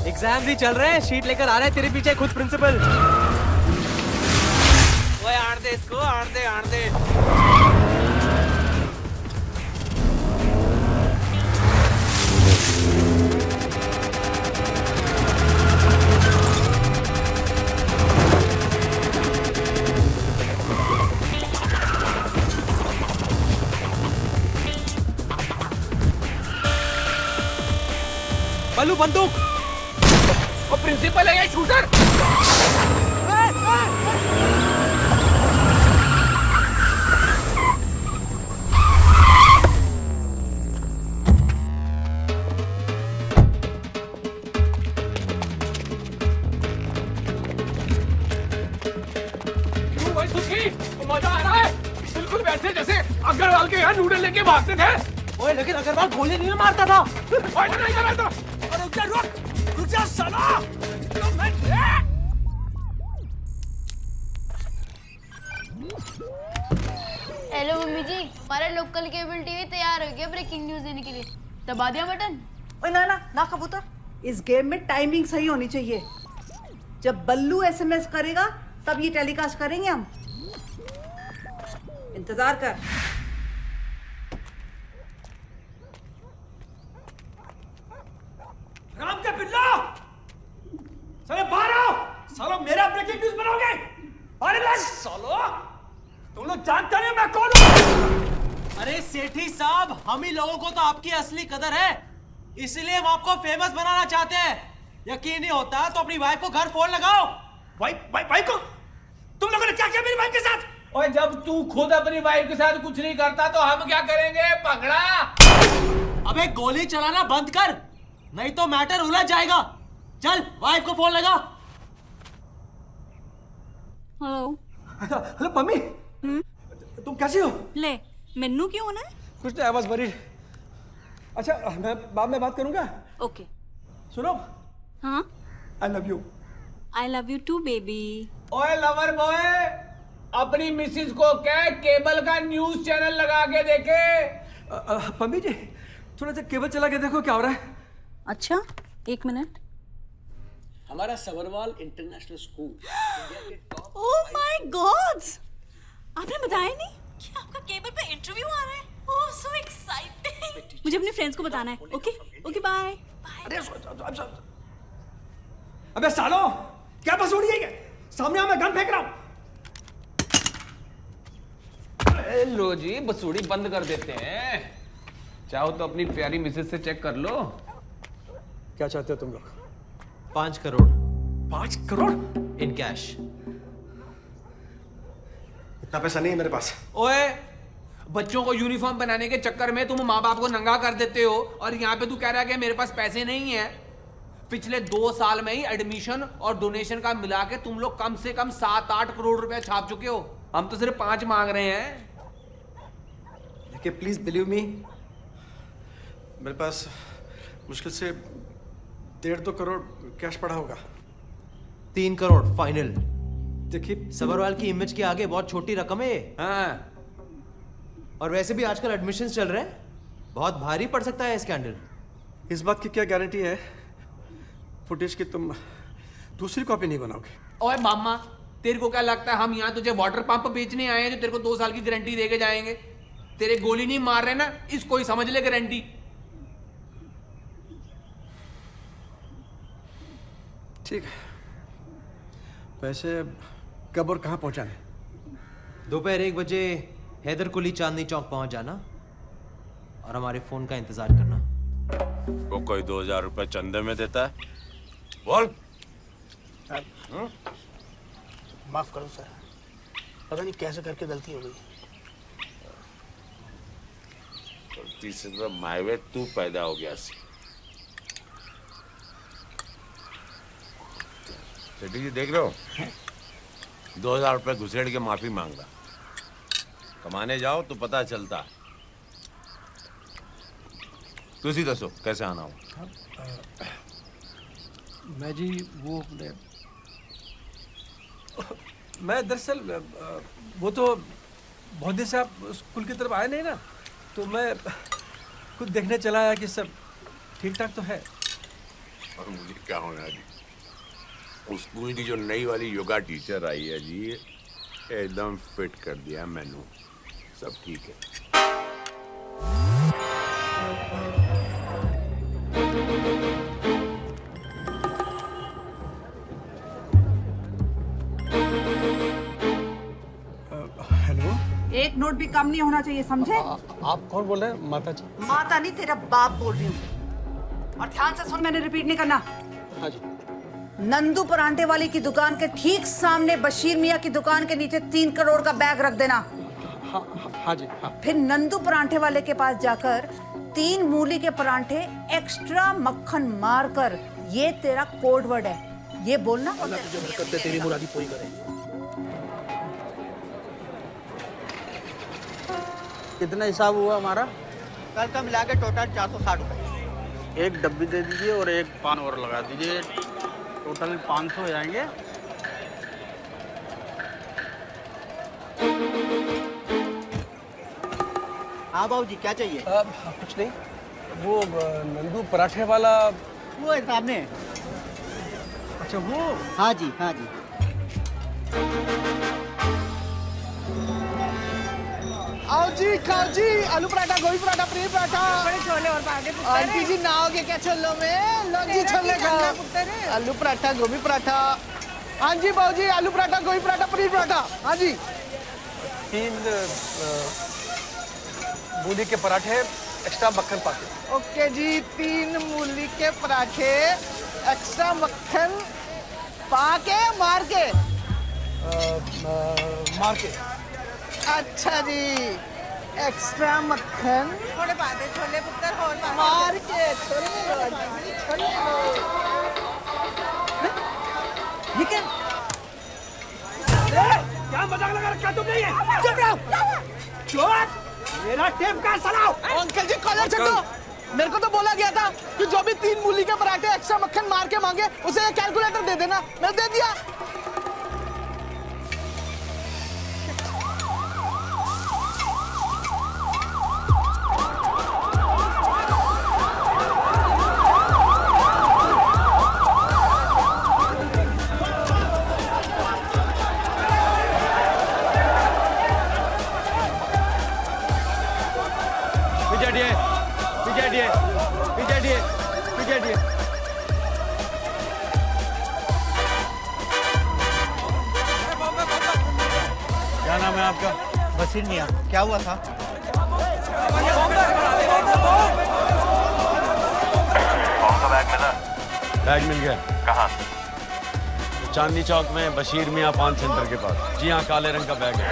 Exam भी चल रहे हैं, शीट लेकर आ रहे हैं तेरे पीछे खुद प्रिंसिपल। ओए आड़ दे इसको, आड़ दे आड़ दे। बल्लू बंदूक। और प्रिंसिपल है या शूटर? भाई सुखी, मजा आ रहा है बिल्कुल वैसे जैसे अग्रवाल के यहाँ नूडल लेके भागते थे। ओए लेकिन अग्रवाल गोली नहीं मारता था। फायदा नहीं कर रहा था। रुक जा साला। हेलो मम्मी जी, हमारा लोकल केबल टीवी तैयार हो गया ब्रेकिंग न्यूज देने के लिए। दबा दिया बटन? ओए ना ना ना कबूतर, इस गेम में टाइमिंग सही होनी चाहिए। जब बल्लू एसएमएस करेगा तब ये टेलीकास्ट करेंगे हम। इंतजार कर। राम के पिल्ला, साले बाहर आओ। सालो मेरा ब्रेकिंग न्यूज बनाओगे? अरे बस सालो, तुम लोग जानते नहीं मैं कौन हूँ? अरे सेठी साहब, हम ही लोगों को तो आपकी असली कदर है, इसलिए हम आपको फेमस बनाना चाहते हैं। यकीन नहीं होता तो अपनी वाइफ को घर फोन लगाओ। वाइफ को? तुम लोगों ने क्या किया मेरी वाइफ के साथ? और जब तू खुद अपनी वाइफ के साथ कुछ नहीं करता तो हम क्या करेंगे पगड़ा? अबे गोली चलाना बंद कर, नहीं तो मैटर उलझ जाएगा। चल वाइफ को फोन लगा। हेलो। हेलो मम्मी, तुम कैसे हो? ले मेनू क्यों होना है? कुछ नहीं, आई वाज वरीड। अच्छा मैं बाद में बात करूंगा। ओके। सुनो, हाँ, I love you. I love you too baby. ओए लवर बॉय, अपनी मिसिस को कह केबल का न्यूज चैनल लगा के देखे। मम्मी जी थोड़ा सा केबल चला के देखो क्या हो रहा है। अच्छा, एक मिनट। हमारा Sabharwal international school. Oh my God, आपने बताया नहीं कि आपका केबल पे इंटरव्यू आ रहा है। Oh so exciting. मुझे अपने फ्रेंड्स को बताना है। Okay okay, bye bye. अबे सालो, क्या बस उड़ी है? सामने आ, मैं गन फेंक रहा हूं। लो जी, बसूड़ी बंद कर देते हैं। चाहो तो अपनी प्यारी मिसेस से चेक कर लो। क्या चाहते हो तुम लोग? 5 करोड़ 5 करोड़ इन कैश। इतना पैसा नहीं है मेरे पास। ओए, बच्चों को यूनिफॉर्म बनाने के चक्कर में तुम माँ बाप को नंगा कर देते हो और यहाँ पे तू कह रहा है कि मेरे पास पैसे नहीं है। पिछले 2 साल में ही एडमिशन और डोनेशन का मिला के तुम लोग कम से कम 7-8 करोड़ रुपए छाप चुके हो। हम तो सिर्फ 5 मांग रहे हैं। देखिए प्लीज बिलीव मी, मेरे पास मुश्किल से 1.5-2 करोड़ कैश पड़ा होगा। 3 करोड़ फाइनल। देखिए सबरवाल की इमेज के आगे बहुत छोटी रकम है ये। हाँ, और वैसे भी आजकल एडमिशन्स चल रहे हैं, बहुत भारी पड़ सकता है स्कैंडल। इस बात की क्या गारंटी है फुटेज की तुम दूसरी कॉपी नहीं बनाओगे? ओए मामा, तेरे को क्या लगता है हम यहाँ तुझे वाटर पंप बेचने आए हैं जो तेरे को 2 साल की गारंटी देके जाएंगे? तेरे गोली नहीं मार रहे ना, इसको ही समझ ले गारंटी। ठीक है, वैसे कब और कहाँ पहुंचाने? दोपहर 1 बजे हैदर कुली चांदनी चौक पहुंच जाना और हमारे फोन का इंतजार करना। वो कोई 2000 रुपए चंदे में देता है? बोल। माफ करो सर, पता नहीं कैसे करके गलती हो गई। गलती से तो मायवे तू पैदा हो गया सी। सेठी जी देख रहे हो, 2000 रुपए घुसेड़ के माफी मांग रहा। कमाने जाओ तो पता चलता। तुसी दसो कैसे आना हो? मैं जी वो मैं दरअसल वो तो बहुत दिन से आप स्कूल की तरफ आए नहीं ना, तो मैं खुद देखने चला आया कि सब ठीक ठाक तो है। और मुझे क्या होना जी? उस स्कूल की जो नई वाली योगा टीचर आई है जी, एकदम फिट कर दिया मैनू। सब ठीक है। हेलो, एक नोट भी कम नहीं होना चाहिए, समझे? आप कौन बोल रहे हैं? माता जी? माता नहीं, तेरा बाप बोल रही हूँ। और ध्यान से सुन, मैंने रिपीट नहीं करना। हाँ जी। नंदू परांठे वाले की दुकान के ठीक सामने बशीर मियाँ की दुकान के नीचे 3 करोड़ का बैग रख देना। हाँ जी, हाँ। फिर नंदू परांठे वाले के पास जाकर 3 मूली के परांठे एक्स्ट्रा मक्खन मारकर, ये तेरा कोड वर्ड है, ये बोलना। अल्लाह तुझे बरकत दे, तेरी मुरादी पूरी करे। कितना हिसाब हुआ हमारा? कल का मिला के टोटल 460 रुपए। एक डब्बी दे दीजिए और एक पान और लगा दीजिए, टोटल 500 हो जाएंगे। हाँ बाबू जी, क्या चाहिए? कुछ नहीं, वो नंदू पराठे वाला। वो है सामने। अच्छा वो? हाँ जी, हाँ जी। आओ जी, खाओ जी, आलू पराठा, गोभी पराठा, पनीर पराठा, छोले और पराठे। आंटी जी नहाओगे क्या छोलों में? लो जी छोले खाओ। आलू पराठा, गोभी पराठा। हाँ जी बाबू जी, आलू पराठा, गोभी पराठा, पनीर पराठा। हाँ जी। 3 मूली के पराठे एक्स्ट्रा मक्खन पाके। ओके जी, 3 मूली के पराठे एक्स्ट्रा मक्खन पाके मार के। मार के। अच्छा जी, एक्स्ट्रा मक्खन छोले पाते, छोले पुत्र और मार के छोले लो जी, छोले लो। लेकिन क्या मजाक लगा रखा तुमने ये? चुप रहो। चुप। मेरा टेप का सलाओ। अंकल जी कॉलर छो, मेरे को तो बोला गया था कि जो भी 3 मूली के पराठे एक्स्ट्रा मक्खन मार के मांगे उसे कैलकुलेटर दे देना। मैं दे दिया। क्या नाम है आपका? बशीर मियाँ, क्या हुआ था? कौन सा बैग मिला? बैग मिल गया। कहाँ? चांदनी चौक में बशीर मियाँ पान सेंटर के पास। जी हाँ, काले रंग का बैग है।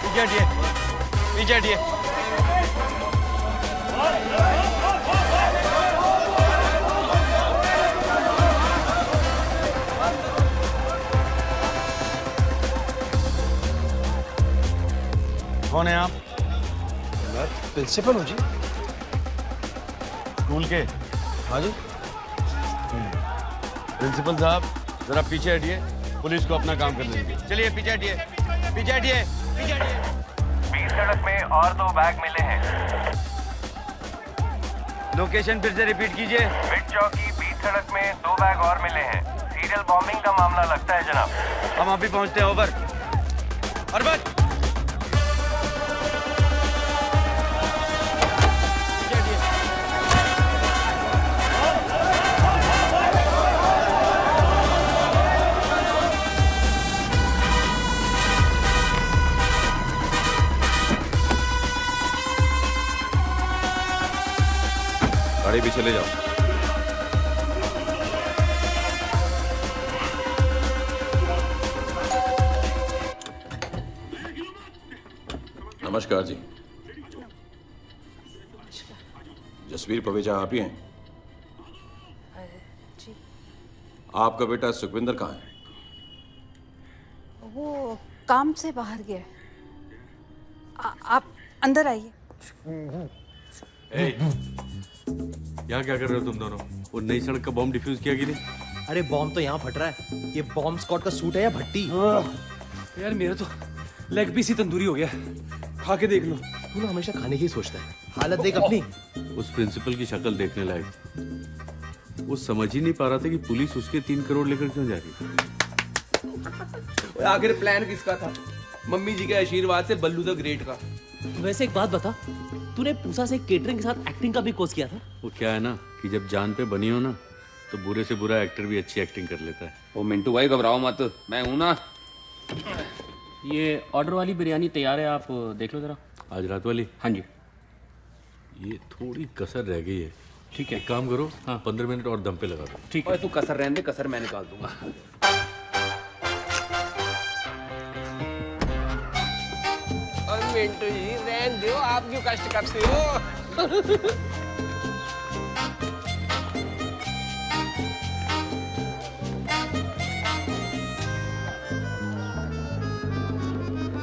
पीछे हटिए, पीछे हटिए। कौन है आप? मैं प्रिंसिपल हूँ जी। स्कूल के? हाँ जी। प्रिंसिपल साहब जरा पीछे हटिए, पुलिस को अपना काम करने दीजिए। चलिए पीछे हटिए, पीछे हटिए, पीछे हटिए। 20 सड़क में और 2 बैग मिले हैं। लोकेशन फिर से रिपीट कीजिए। मिड चौकी 20 सड़क में 2 बैग और मिले हैं। सीरियल बॉम्बिंग का मामला लगता है जनाब। हम अभी पहुंचते हैं। ओवर। और बस। गाड़ी भी चले जाओ। नमस्कार जी। जसवीर पवेजा आप ही हैं? जी। आपका बेटा सुखविंदर कहाँ है? वो काम से बाहर गया है। आप अंदर आइए। यहाँ क्या कर रहे हो तुम दोनों? वो नई सड़क का बॉम्ब डिफ्यूज किया कि नहीं? अरे बॉम्ब तो यहाँ फट रहा है। ये बॉम्ब स्क्वाड का सूट है या भट्टी? यार मेरा तो लेग पीस ही तंदूरी हो गया। खा के देख लो। तू ना हमेशा खाने की सोचता है। हालत देख अपनी। उस प्रिंसिपल की शक्ल देखने लायक। वो समझ ही नहीं पा रहा था कि पुलिस उसके 3 करोड़ लेकर क्यों जा रही है। आखिर प्लान किसका था? मम्मी जी के आशीर्वाद से बल्लू द ग्रेट का। वैसे एक बात बता, तूने पूसा से केटरिंग के साथ एक्टिंग का भी कोर्स किया था? वो क्या है ना कि जब जान पे बनी हो ना तो बुरे से बुरा एक्टर भी अच्छी एक्टिंग कर लेता है। ओ मिंटू भाई घबराओ मत, मैं हूं ना। ये ऑर्डर वाली बिरयानी तैयार है, आप देख लो जरा। आज रात वाली? हाँ जी। ये थोड़ी कसर रह गई है। ठीक है, एक काम करो, हाँ 15 मिनट और दम पे लगा दो। ठीक है। तू कसर रहने दे, कसर मैं निकाल दूंगा। मिंटू जी रहने दो, आप क्यों कष्ट करते हो?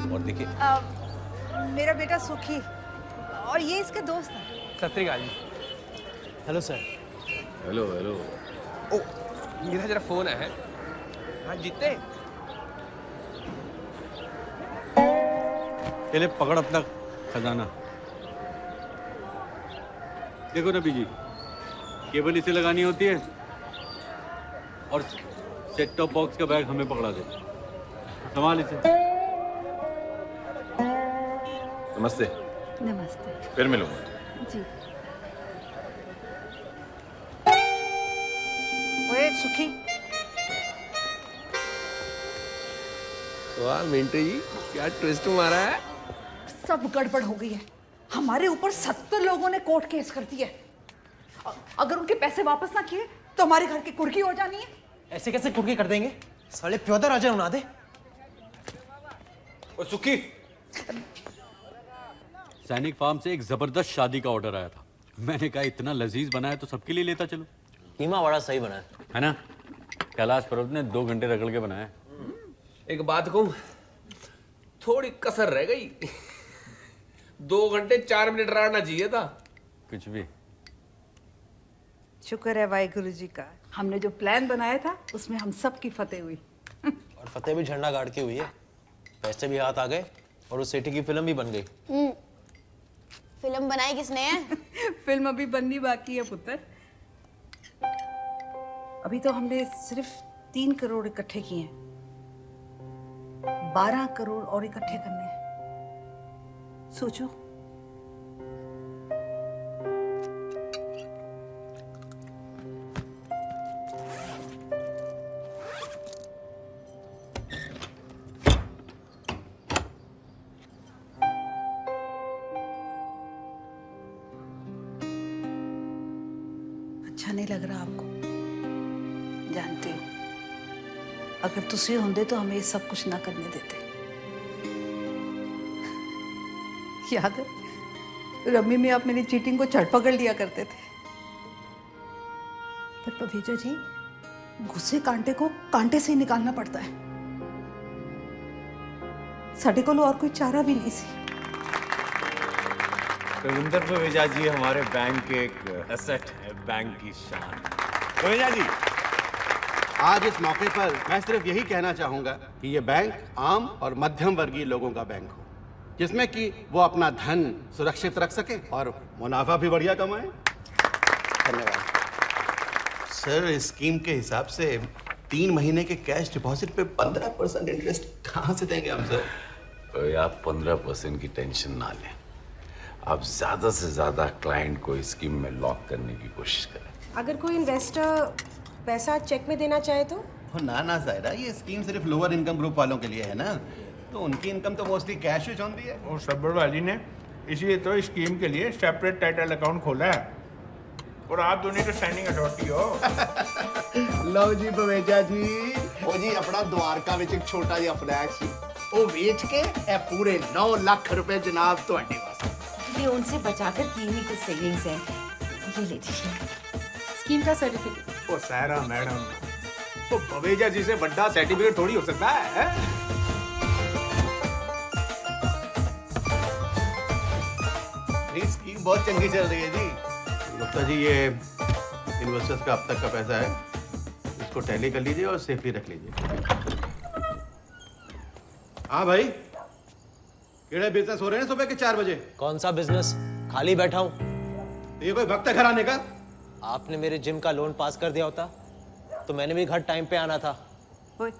और देखिए मेरा बेटा सुखी और ये इसके दोस्त हैं। Sat Sri Akal ji. Hello sir. Hello hello. ओ मेरा जरा फोन है। हाँ जीते। चले पकड़ अपना खजाना। देखो रवि जी, केबल इसे लगानी होती है और सेट टॉप बॉक्स का बैग हमें पकड़ा दे। संभाल इसे। नमस्ते। नमस्ते। फिर मिलूंगा। जी। ओए सुखी। वाह मिंटू जी, क्या ट्विस्ट मारा है। सब गड़बड़ हो गई है। हमारे ऊपर 70 लोगों ने कोर्ट केस कर दिया है। अगर उनके पैसे वापस ना किए तो हमारे घर की कुर्की हो जानी है। ऐसे कैसे कुर्की कर देंगे? साले प्योदर राजा उड़ा दे। ओ सुखी, सैनिक फार्म से एक जबरदस्त शादी का ऑर्डर आया था। मैंने कहा इतना लजीज बना है तो सबके लिए लेता चलो। कीमा बड़ा सही बना है ना? कैलाश पर्वत ने 2 घंटे रगड़ के बनाया। एक बात कहूं, थोड़ी कसर रह गई। 2 घंटे 4 मिनट रगड़ना चाहिए था। कुछ भी। शुक्र है वाहिगुरु जी का, हमने जो प्लान बनाया था उसमें हम सब की फतेह हुई। और फतेह भी झंडा गाड़ के हुई है। पैसे भी हाथ आ गए और उस सेठी की फिल्म भी बन गई। फिल्म बनाई किसने है? फिल्म अभी बननी बाकी है पुत्र। अभी तो हमने सिर्फ 3 करोड़ इकट्ठे किए हैं। 12 करोड़ और इकट्ठे करने हैं। सोचो। अच्छा नहीं लग रहा आपको? जानती हूँ, अगर तुसी होंदे तो हमें ये सब कुछ ना करने देते। याद है रम्मी में आप मेरी चीटिंग को चढ़ पकड़ लिया करते थे, पर पवेजा जी घुसे कांटे को कांटे से ही निकालना पड़ता है। साडे को और कोई चारा भी नहीं सी। रविंदर पवेजा जी हमारे बैंक के एक एसेट है, बैंक की शान। पवेजा जी, आज इस मौके पर मैं सिर्फ यही कहना चाहूंगा कि ये बैंक आम और मध्यम वर्गीय लोगों का बैंक हो, जिसमें कि वो अपना धन सुरक्षित रख सके और मुनाफा भी बढ़िया कमाए। धन्यवाद सर। इस स्कीम के हिसाब से 3 महीने के कैश डिपॉजिट पे 15% इंटरेस्ट कहाँ से देंगे हम सर? तो आप 15% की टेंशन ना लें। आप ज्यादा से ज्यादा क्लाइंट को इस स्कीम में लॉक करने की कोशिश करें। अगर कोई इन्वेस्टर पैसा चेक में देना चाहे तो? ना ना जायरा, ये स्कीम सिर्फ लोअर इनकम ग्रुप वालों के लिए है ना, तो उनकी इनकम तो मोस्टली कैश ही होती है। और सब्बर वाली ने इसलिए तो स्कीम के लिए सेपरेट टाइटल अकाउंट खोला है, और आप दोनों तो साइनिंग अथॉरिटी हो। लो जी पवेजा जी, ओ जी अपना द्वारका विच एक छोटा जिहा फ्लैट सी, ओ बेच के ए पूरे 9 लाख रुपए जनाब तुहाडे वास्ते। ये उनसे बचाकर की हुई कुछ सेविंग्स है, ये ले लीजिए स्कीम का सर्टिफिकेट। ओ सारा मैडम, तो पवेजा जी से बड़ा सर्टिफिकेट थोड़ी हो सकता है? ये स्कीम बहुत चंगी चल रही है जी। गुप्ता जी, ये इन्वेस्टर्स का अब तक का पैसा है, इसको टैली कर लीजिए और सेफली रख लीजिए। हाँ भाई, केड़े बिजनेस हो रहे हैं सुबह के 4 बजे? कौन सा बिजनेस? खाली बैठा हूँ। ये कोई वक्त है घर आने का? आपने मेरे जिम का लोन पास कर दिया होता तो मैंने भी घर टाइम पे आना था। ओए,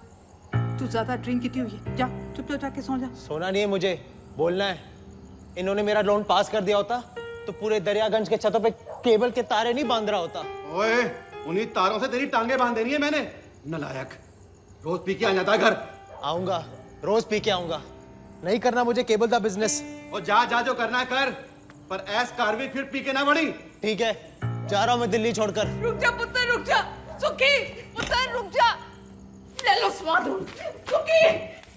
तू ज्यादा ड्रिंक की हुई है, जा चुपचाप जाके सो जा। सोना नहीं है मुझे, बोलना है। इन्होंने मेरा लोन पास कर दिया होता तो पूरे दरियागंज के छतों पे केबल के तारे नहीं बांध रहा होता। ओए, उन्हीं तारों से तेरी टांगे बांध देनी है मैंने। नालायक, रोज पी के आ जाता है घर। आऊंगा, रोज पी के आऊंगा। नहीं करना मुझे केबल का बिजनेस। और जा जा जो करना है कर, पर ऐस कारवी फिर पी के ना बढ़ी। ठीक है, जा रहा हूं मैं दिल्ली छोड़कर। रुक जा पुत्र, रुक जा। सुखी, पुत्र रुक जा। ले लो स्वाद। सुखी,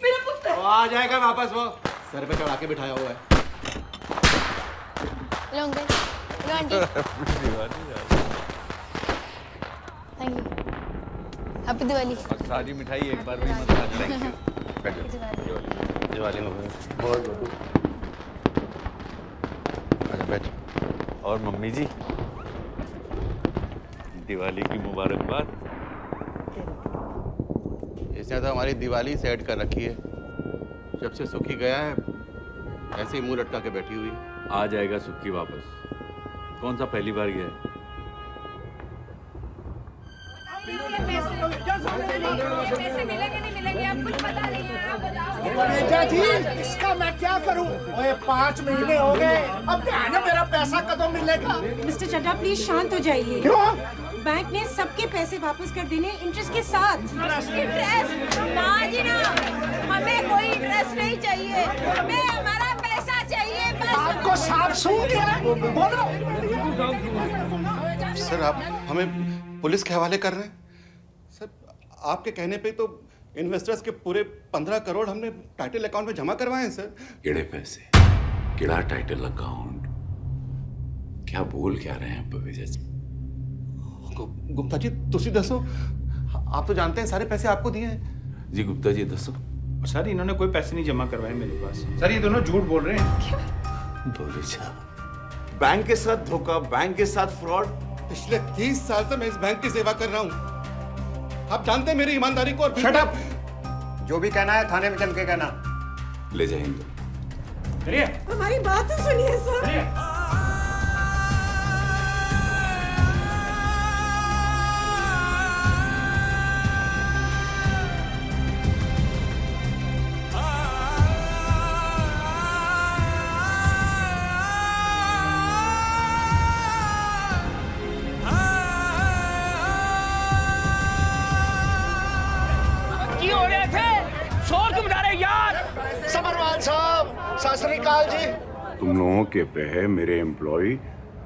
मेरा पुत्र। वो आ जाएगा वापस, वो सर पे चढ़ा के बिठाया हुआ है। लो अंकल, लो auntie. Thank you. Happy Diwali. और सारी मिठाई एक बार भी मत खाना। Thank you. दिवाली मुबारक। बहुत अच्छा बैठ। और मम्मी जी, दिवाली की मुबारकबाद। इसने तो हमारी दिवाली सेट कर रखी है। जब से सुखी गया है ऐसे ही मुंह लटका के बैठी हुई। आ जाएगा सुखी वापस। कौन सा पहली बार गया है? पैसे मिलेंगे नहीं मिलेंगे आप कुछ बता नहीं बेटा जी, इसका मैं क्या करूं? ओए 5 महीने हो गए, अब क्या है ना, मेरा पैसा कਦੋਂ मिलेगा? मिस्टर चड्ढा प्लीज शांत हो जाइए। क्यों? बैंक ने सबके पैसे वापस कर देने इंटरेस्ट के साथ। इंटरेस्ट? ना जी ना, हमें कोई इंटरेस्ट नहीं चाहिए, हमें हमारा पैसा चाहिए बस। आपको सांप सूंघ गया? बोलो। सर आप हमें पुलिस के हवाले कर रहे हैं? सर आपके कहने पे तो इन्वेस्टर्स के पूरे 15 करोड़ हमने टाइटल अकाउंट में जमा करवाए हैं सर। किड़े पैसे, किड़ा टाइटल अकाउंट, क्या बोल क्या रहे हैं पवेजा जी? गुप्ता जी तुसी दसो, आप तो जानते हैं सारे पैसे आपको दिए हैं। जी गुप्ता जी दसो। सर इन्होंने कोई पैसे नहीं जमा करवाए मेरे पास। सर ये दोनों झूठ बोल रहे हैं। पवेजा, बैंक के साथ धोखा, बैंक के साथ फ्रॉड। पिछले 30 साल से मैं इस बैंक की सेवा कर रहा हूँ। आप जानते हैं मेरी ईमानदारी को। Shut up! जो भी कहना है थाने में चल के कहना। ले जाएंगे। करिए। हमारी बात तो सुनिए सर। सत श्री अकाल जी। तुम लोगों के पे मेरे एम्प्लॉय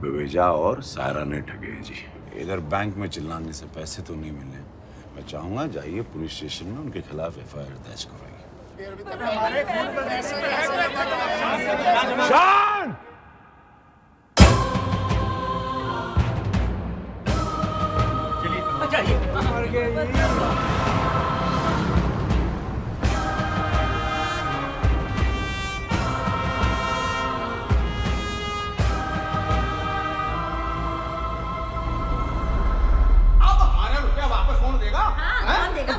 बवेजा और सायरा ने ठगे हैं जी। इधर बैंक में चिल्लाने से पैसे तो नहीं मिले। मैं चाहूंगा जाइए पुलिस स्टेशन में उनके खिलाफ FIR दर्ज करवाइए। शान!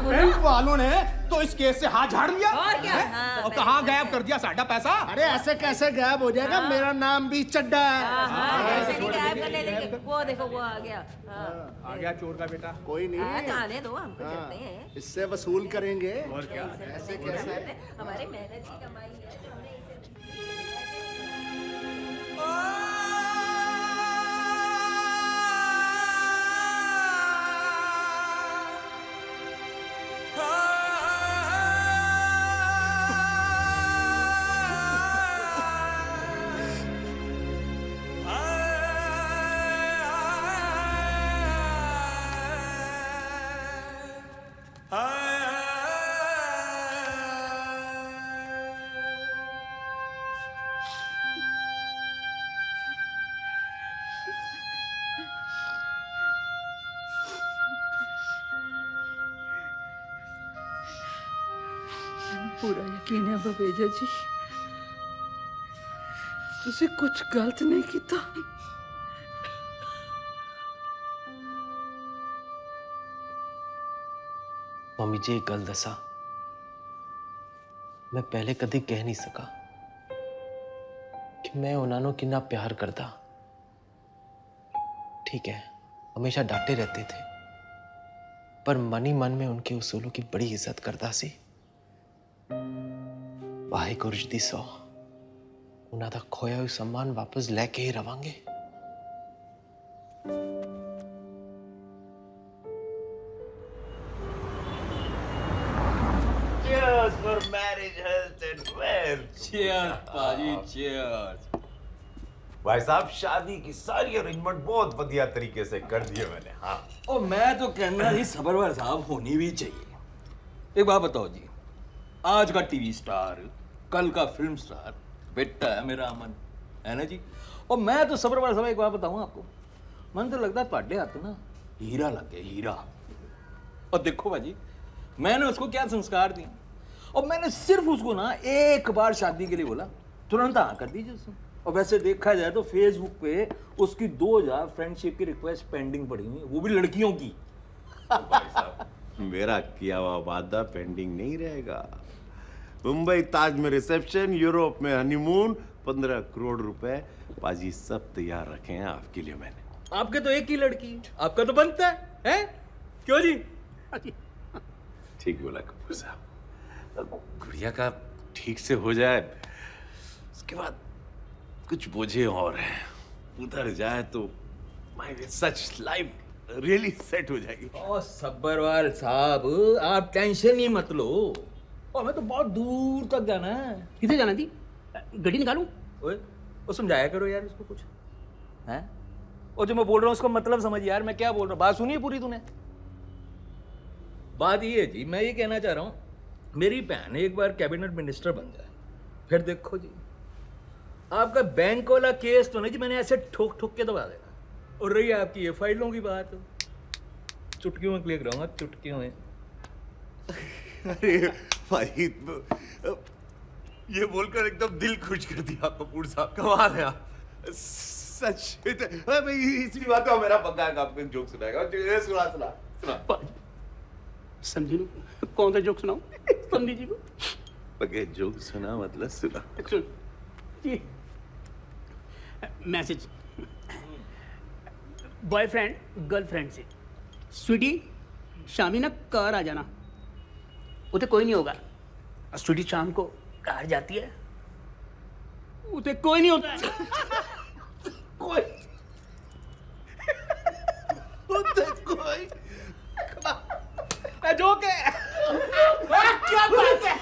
बैंक वालों ने तो इस केस से हाथ झाड़ लिया और क्या? और कहाँ गायब कर दिया साडा पैसा। अरे ऐसे कैसे गायब हो जाएगा? मेरा नाम भी चड्डा है। ऐसे नहीं गायब कर लेंगे। वो देखो वो आ गया। आ गया चोर का बेटा। कोई नहीं, आने दो, हमको चलते हैं। इससे वसूल करेंगे। और क्या? ऐसे कैसे? हमारी मेहनत की कमाई है, तो हमने इसे पूरा यकीन है बवेजा जी, तुसी कुछ गलत नहीं किया। मम्मी जी एक गल दसा, मैं पहले कभी कह नहीं सका कि मैं उन्होंने कितना प्यार करता। ठीक है, हमेशा डांटे रहते थे, पर मन ही मन में उनके उसूलों की बड़ी इज्जत करता सी। वाहेगुरु जी दी सौ, उन्हों का खोया हुआ सम्मान वापस लेके ही रवांगे। Cheers for marriage, health and wealth. Cheers, पाजी, cheers. भाई साहब, शादी की सारी अरेंजमेंट बहुत बढ़िया तरीके से कर दिए मैंने। हाँ। और मैं तो कहना ही सबरवार साहब होनी भी चाहिए। एक बात बताओ जी, आज का टीवी स्टार, कल का फिल्म स्टार बेटा है मेरा अमन, है ना जी। और मैं तो सबरवार साहब एक बात बताऊं आपको, मन तो लगता है ਤੁਹਾਡੇ हाथ ना हीरा लग गया, हीरा। और देखो भाजी, मैंने उसको क्या संस्कार दिए, और मैंने सिर्फ उसको ना एक बार शादी के लिए बोला, तुरंत हाँ कर दीजिए उसने। और वैसे देखा जाए तो फेसबुक पे उसकी 2000 फ्रेंडशिप की रिक्वेस्ट पेंडिंग पड़ी हुई, वो भी लड़कियों की। भाई साहब, मेरा किया हुआ वादा पेंडिंग नहीं रहेगा। मुंबई ताज में रिसेप्शन, यूरोप में हनीमून, 15 करोड़ रुपए पाजी सब तैयार रखे हैं आपके लिए मैंने। आपके तो एक ही लड़की, आपका तो बनता है? क्यों जी? ठीक बोला कपूर साहब। गुड़िया का ठीक से हो जाए, उसके बाद कुछ बोझे और हैं, उधर जाए तो my such life really set हो जाएगी। ओ सब्बरवाल साहब, आप टेंशन ही मत लो। और मैं तो बहुत दूर तक जाना है। किधर जाना थी? गड्डी निकालूं? ओए, वो समझाया करो यार इसको कुछ, हैं? और जो मैं बोल रहा हूँ उसका मतलब समझ यार, मैं क्या बोल रहा हूँ, बात सुनिए पूरी तूने। बात ये है जी, मैं ये कहना चाह रहा हूँ, मेरी बहन एक बार कैबिनेट मिनिस्टर बन जाए, फिर देखो जी, आपका बैंक वाला केस तो नहीं जी मैंने ऐसे ठोक ठोक के दबा देना। और रही आपकी ये फाइलों की बात, चुटकियों में क्लिक रहूंगा, चुटकियों में। अरे भाई, ये बोलकर एकदम दिल खुश कर दिया कपूर साहब, कमाल है आप। सच इसी बात का मेरा पक्का है, आपको जोक सुनाएगा। सुना समझी लो, कौन सा जोक सुनाऊं? समझी जी को पक्के जोक सुना मतलब सुना। सुन जी, मैसेज बॉयफ्रेंड गर्लफ्रेंड से, स्वीटी शामी ना घर आ जाना, उसे कोई नहीं होगा। स्वीटी शाम को घर जाती है, उसे कोई नहीं होता है। कोई कोई जोक है। क्या बात है?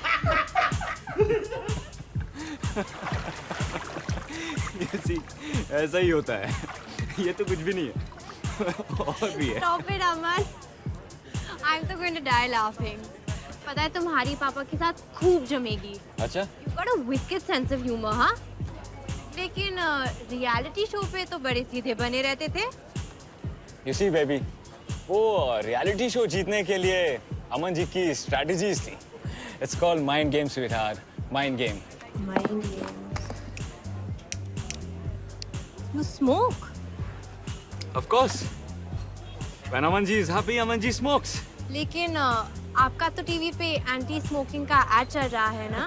ऐसा ही होता है, ये तो कुछ भी नहीं है। और भी है। Stop it, Aman. I'm so going to die laughing. पता है तुम्हारी पापा के साथ खूब जमेगी। अच्छा? You've got a wicked sense of humor, हाँ? लेकिन रियलिटी शो पे तो बड़े सीधे बने रहते थे। You see, baby, वो रियलिटी शो जीतने के लिए अमन जी की स्ट्रैटेजीज थी। It's called mind game, sweetheart. Mind game. Mind games. You smoke? Of course. When Aman ji is happy, Aman ji smokes. लेकिन आपका तो टीवी पे एंटी स्मोकिंग का एड चल रहा है ना?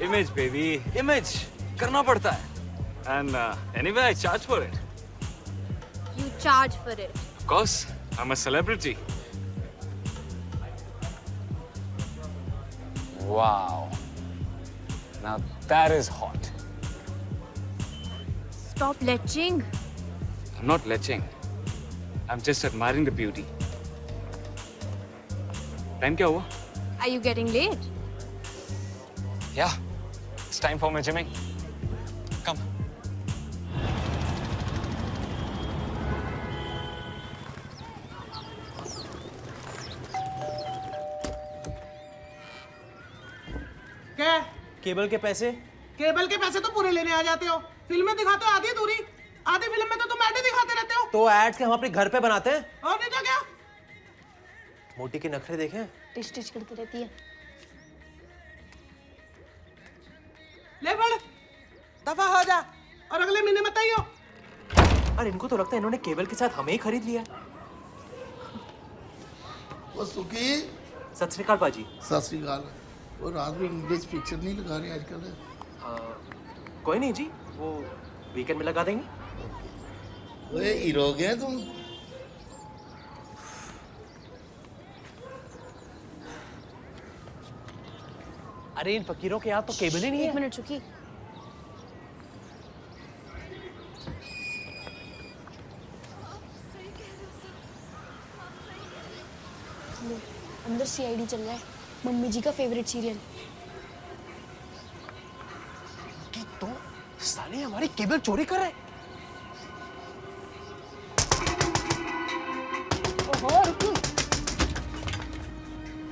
Image, baby. Image. करना पड़ता है. And anyway, I charge for it. You charge for it. Of course. I'm a celebrity. Wow. Now that is hot. Stop leching. I'm not leching. I'm just admiring the beauty. Time क्या हुआ? Are you getting late? Yeah. It's time for my gymming. Come. क्या? Cable के पैसे? Cable के पैसे तो पूरे लेने आ जाते हो, फिल्में दिखाते हो आधी अधूरी, आधी फिल्म में तो तुम ऐड दिखाते रहते हो। तो एड्स के हम अपने घर पे बनाते हैं। और नहीं तो क्या? मोटी के नखरे देखें, टिच टिच करती रहती है। ले बढ़, दफा हो जा और अगले महीने मत आइयो। अरे इनको तो लगता है इन्होंने केबल के साथ हमें ही खरीद लिया। वो सुखी, सत श्री अकाल बाजी। सत श्री अकाल। वो रात में इंग्लिश पिक्चर नहीं लगा रहे आजकल? कोई नहीं जी, वो वीकेंड में लगा देंगे। ओए हीरो हो गया तुम। अरे इन फकीरों के यहाँ तो केबल ही नहीं है। एक मिनट चुकी। अंदर सीआईडी चल रहा है, मम्मी जी का फेवरेट सीरियल। तो साले हमारी केबल चोरी कर रहे। ओहो रुको,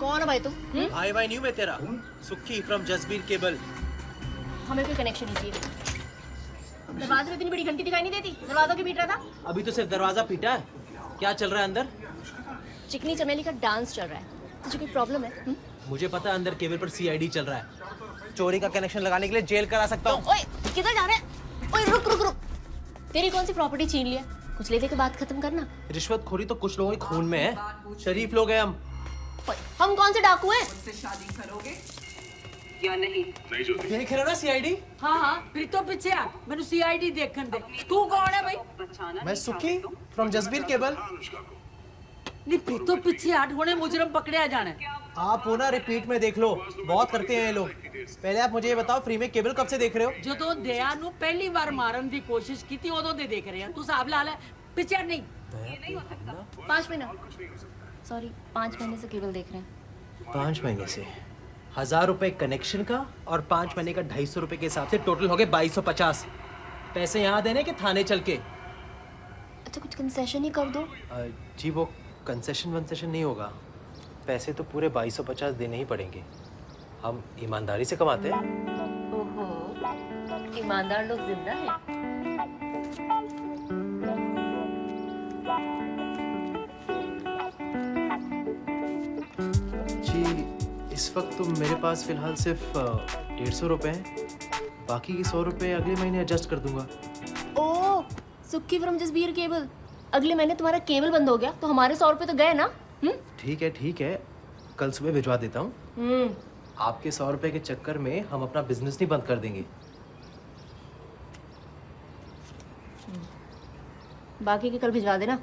कौन है भाई तुम? भाई भाई नहीं मैं तेरा, सुक्की फ्रॉम जसबीर केबल। हमें कोई कनेक्शन नहीं चाहिए। दरवाजे में इतनी बड़ी घंटी दिखाई नहीं देती, दरवाजा क्यों पीट रहा था? अभी तो सिर्फ दरवाजा पीटा है, क्या चल रहा है अंदर? चिकनी चमेली का डांस चल रहा है। तुझे कोई प्रॉब्लम है? मुझे पता है अंदर केबल पर सीआईडी चल रहा है। चोरी का कनेक्शन लगाने के लिए जेल करा सकता हूँ। ओए किधर जा रहा है? ओए रुक रुक रुक, तेरी कौन सी प्रॉपर्टी छीन लिया? कुछ लेते के बात खत्म करना। रिश्वतखोरी तो कुछ लोगों के खून में है, शरीफ लोग हैं हम। हम कौन से डाकू हैं? शादी करोगे या नहीं? देख रहे हो ना सीआईडी? हाँ हाँ, फिर तो पीछे आ, मैंने सीआईडी देखने दे। तू कौन है भाई? मैं सुखी फ्रॉम जसबीर केबल। नहीं फिर तो पीछे हट, होने मुजरम पकड़े आ जाने। आप हो ना, रिपीट में देख लो, बहुत करते हैं ये लोग। पहले आप मुझे ये बताओ, फ्री में केबल कब से देख रहे हो? जो तो दया नु पहली बार मारन की कोशिश की थी, उदों दे देख रहे हैं। तू साहब लाल है, पीछे हट। नहीं ये नहीं हो सकता। 5 महीना, सॉरी 5 महीने से केबल देख रहे हैं। 5 महीने से 1000 रुपए कनेक्शन का और 5 महीने का 250 रुपए के हिसाब से टोटल हो गए 2250। पैसे यहाँ देने के थाने चल के? अच्छा कुछ कंसेशन ही कर दो। जी वो कंसेशन वंसेशन नहीं होगा, पैसे तो पूरे 2250 देने ही पड़ेंगे। हम ईमानदारी से कमाते हैं। ओहो, ईमानदार लोग जिंदा हैं। जी इस वक्त तो मेरे पास फिलहाल सिर्फ 150 रुपए हैं, बाकी के 100 रुपए अगले महीने एडजस्ट कर दूंगा। ओह सुक्की फ्रॉम जसबीर केबल, अगले महीने तुम्हारा केबल बंद हो गया तो हमारे 100 रुपए तो गए ना? ठीक है, कल सुबह भिजवा देता हूँ। आपके 100 रुपए के चक्कर में हम अपना बिजनेस नहीं बंद कर देंगे। बाकी के कल भिजवा देना।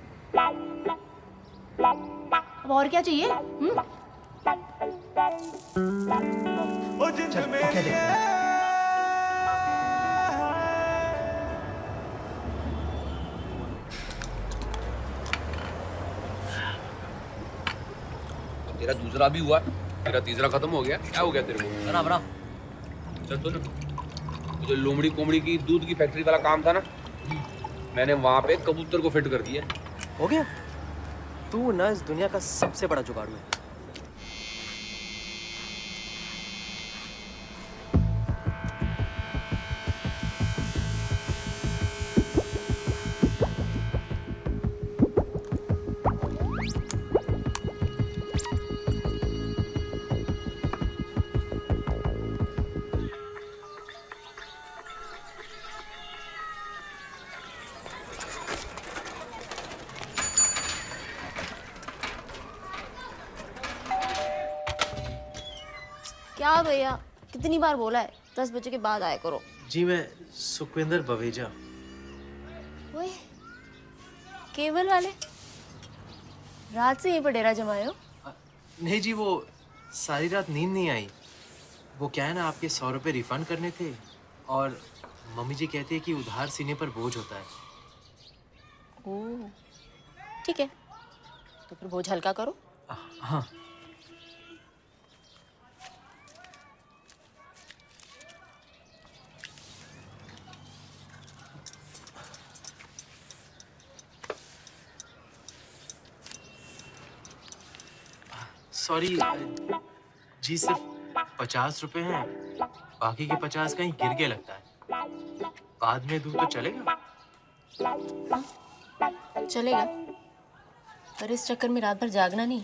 अब और क्या चाहिए? चल, क्या देखना? तेरा दूसरा भी हुआ, तेरा तीसरा खत्म हो गया। क्या हो गया तेरे को? बना बना। चल सुन, वो जो लोमड़ी कोमड़ी की दूध की फैक्ट्री वाला काम था ना, मैंने वहां पे कबूतर को फिट कर दिया। हो गया? तू ना इस दुनिया का सबसे बड़ा जुगाड़ू है। क्या भैया, कितनी बार बोला है 10 बजे के बाद आया करो। जी मैं सुखविंदर बवेजा। ओए केबल वाले, रात से यहीं पर डेरा जमाए हो? नहीं जी, वो सारी रात नींद नहीं आई। वो क्या है ना, आपके 100 रुपए रिफंड करने थे और मम्मी जी कहती है कि उधार सीने पर बोझ होता है। ओह ठीक है, तो फिर बोझ हल्का करो। हाँ सॉरी जी, सिर्फ 50 रुपए हैं, बाकी के 50 कहीं गिर गया लगता है। बाद में दूं तो चलेगा? चलेगा, पर इस चक्कर में रात भर जागना नहीं।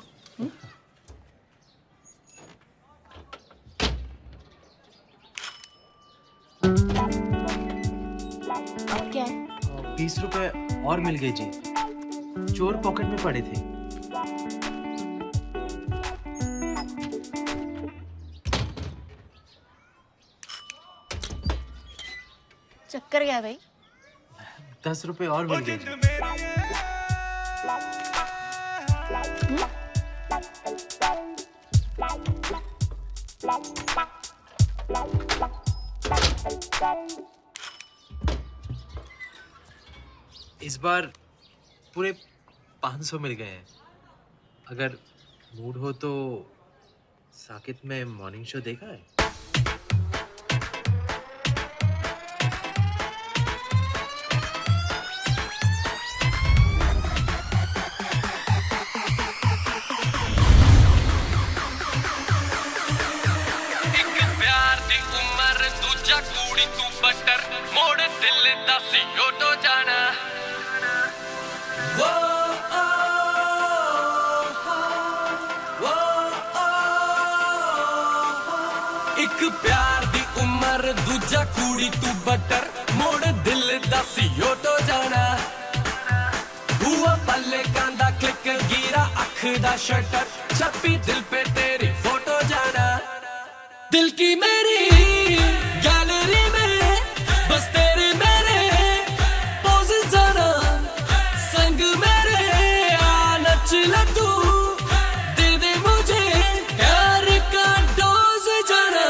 अब क्या है? 20 रुपए और मिल गए जी, चोर पॉकेट में पड़े थे। चक्कर क्या है भाई? 10 रुपए और मिल गए जी। इस बार पूरे 500 मिल गए हैं। अगर मूड हो तो साकित में मॉर्निंग शो देखा है? एक प्यार दी उम्र दूजा कूड़ी तू बटर मोड़ दिल दा सीओ तो जाना हुआ पल्ले कांदा क्लिक गिरा अख दा शटर छपी दिल पे तेरी फोटो जाना दिल की मेरी गैलरी में बस तेरे मेरे पोजेस जाना संग मेरे आ नच ले तू दे दे मुझे प्यार का डोज जाना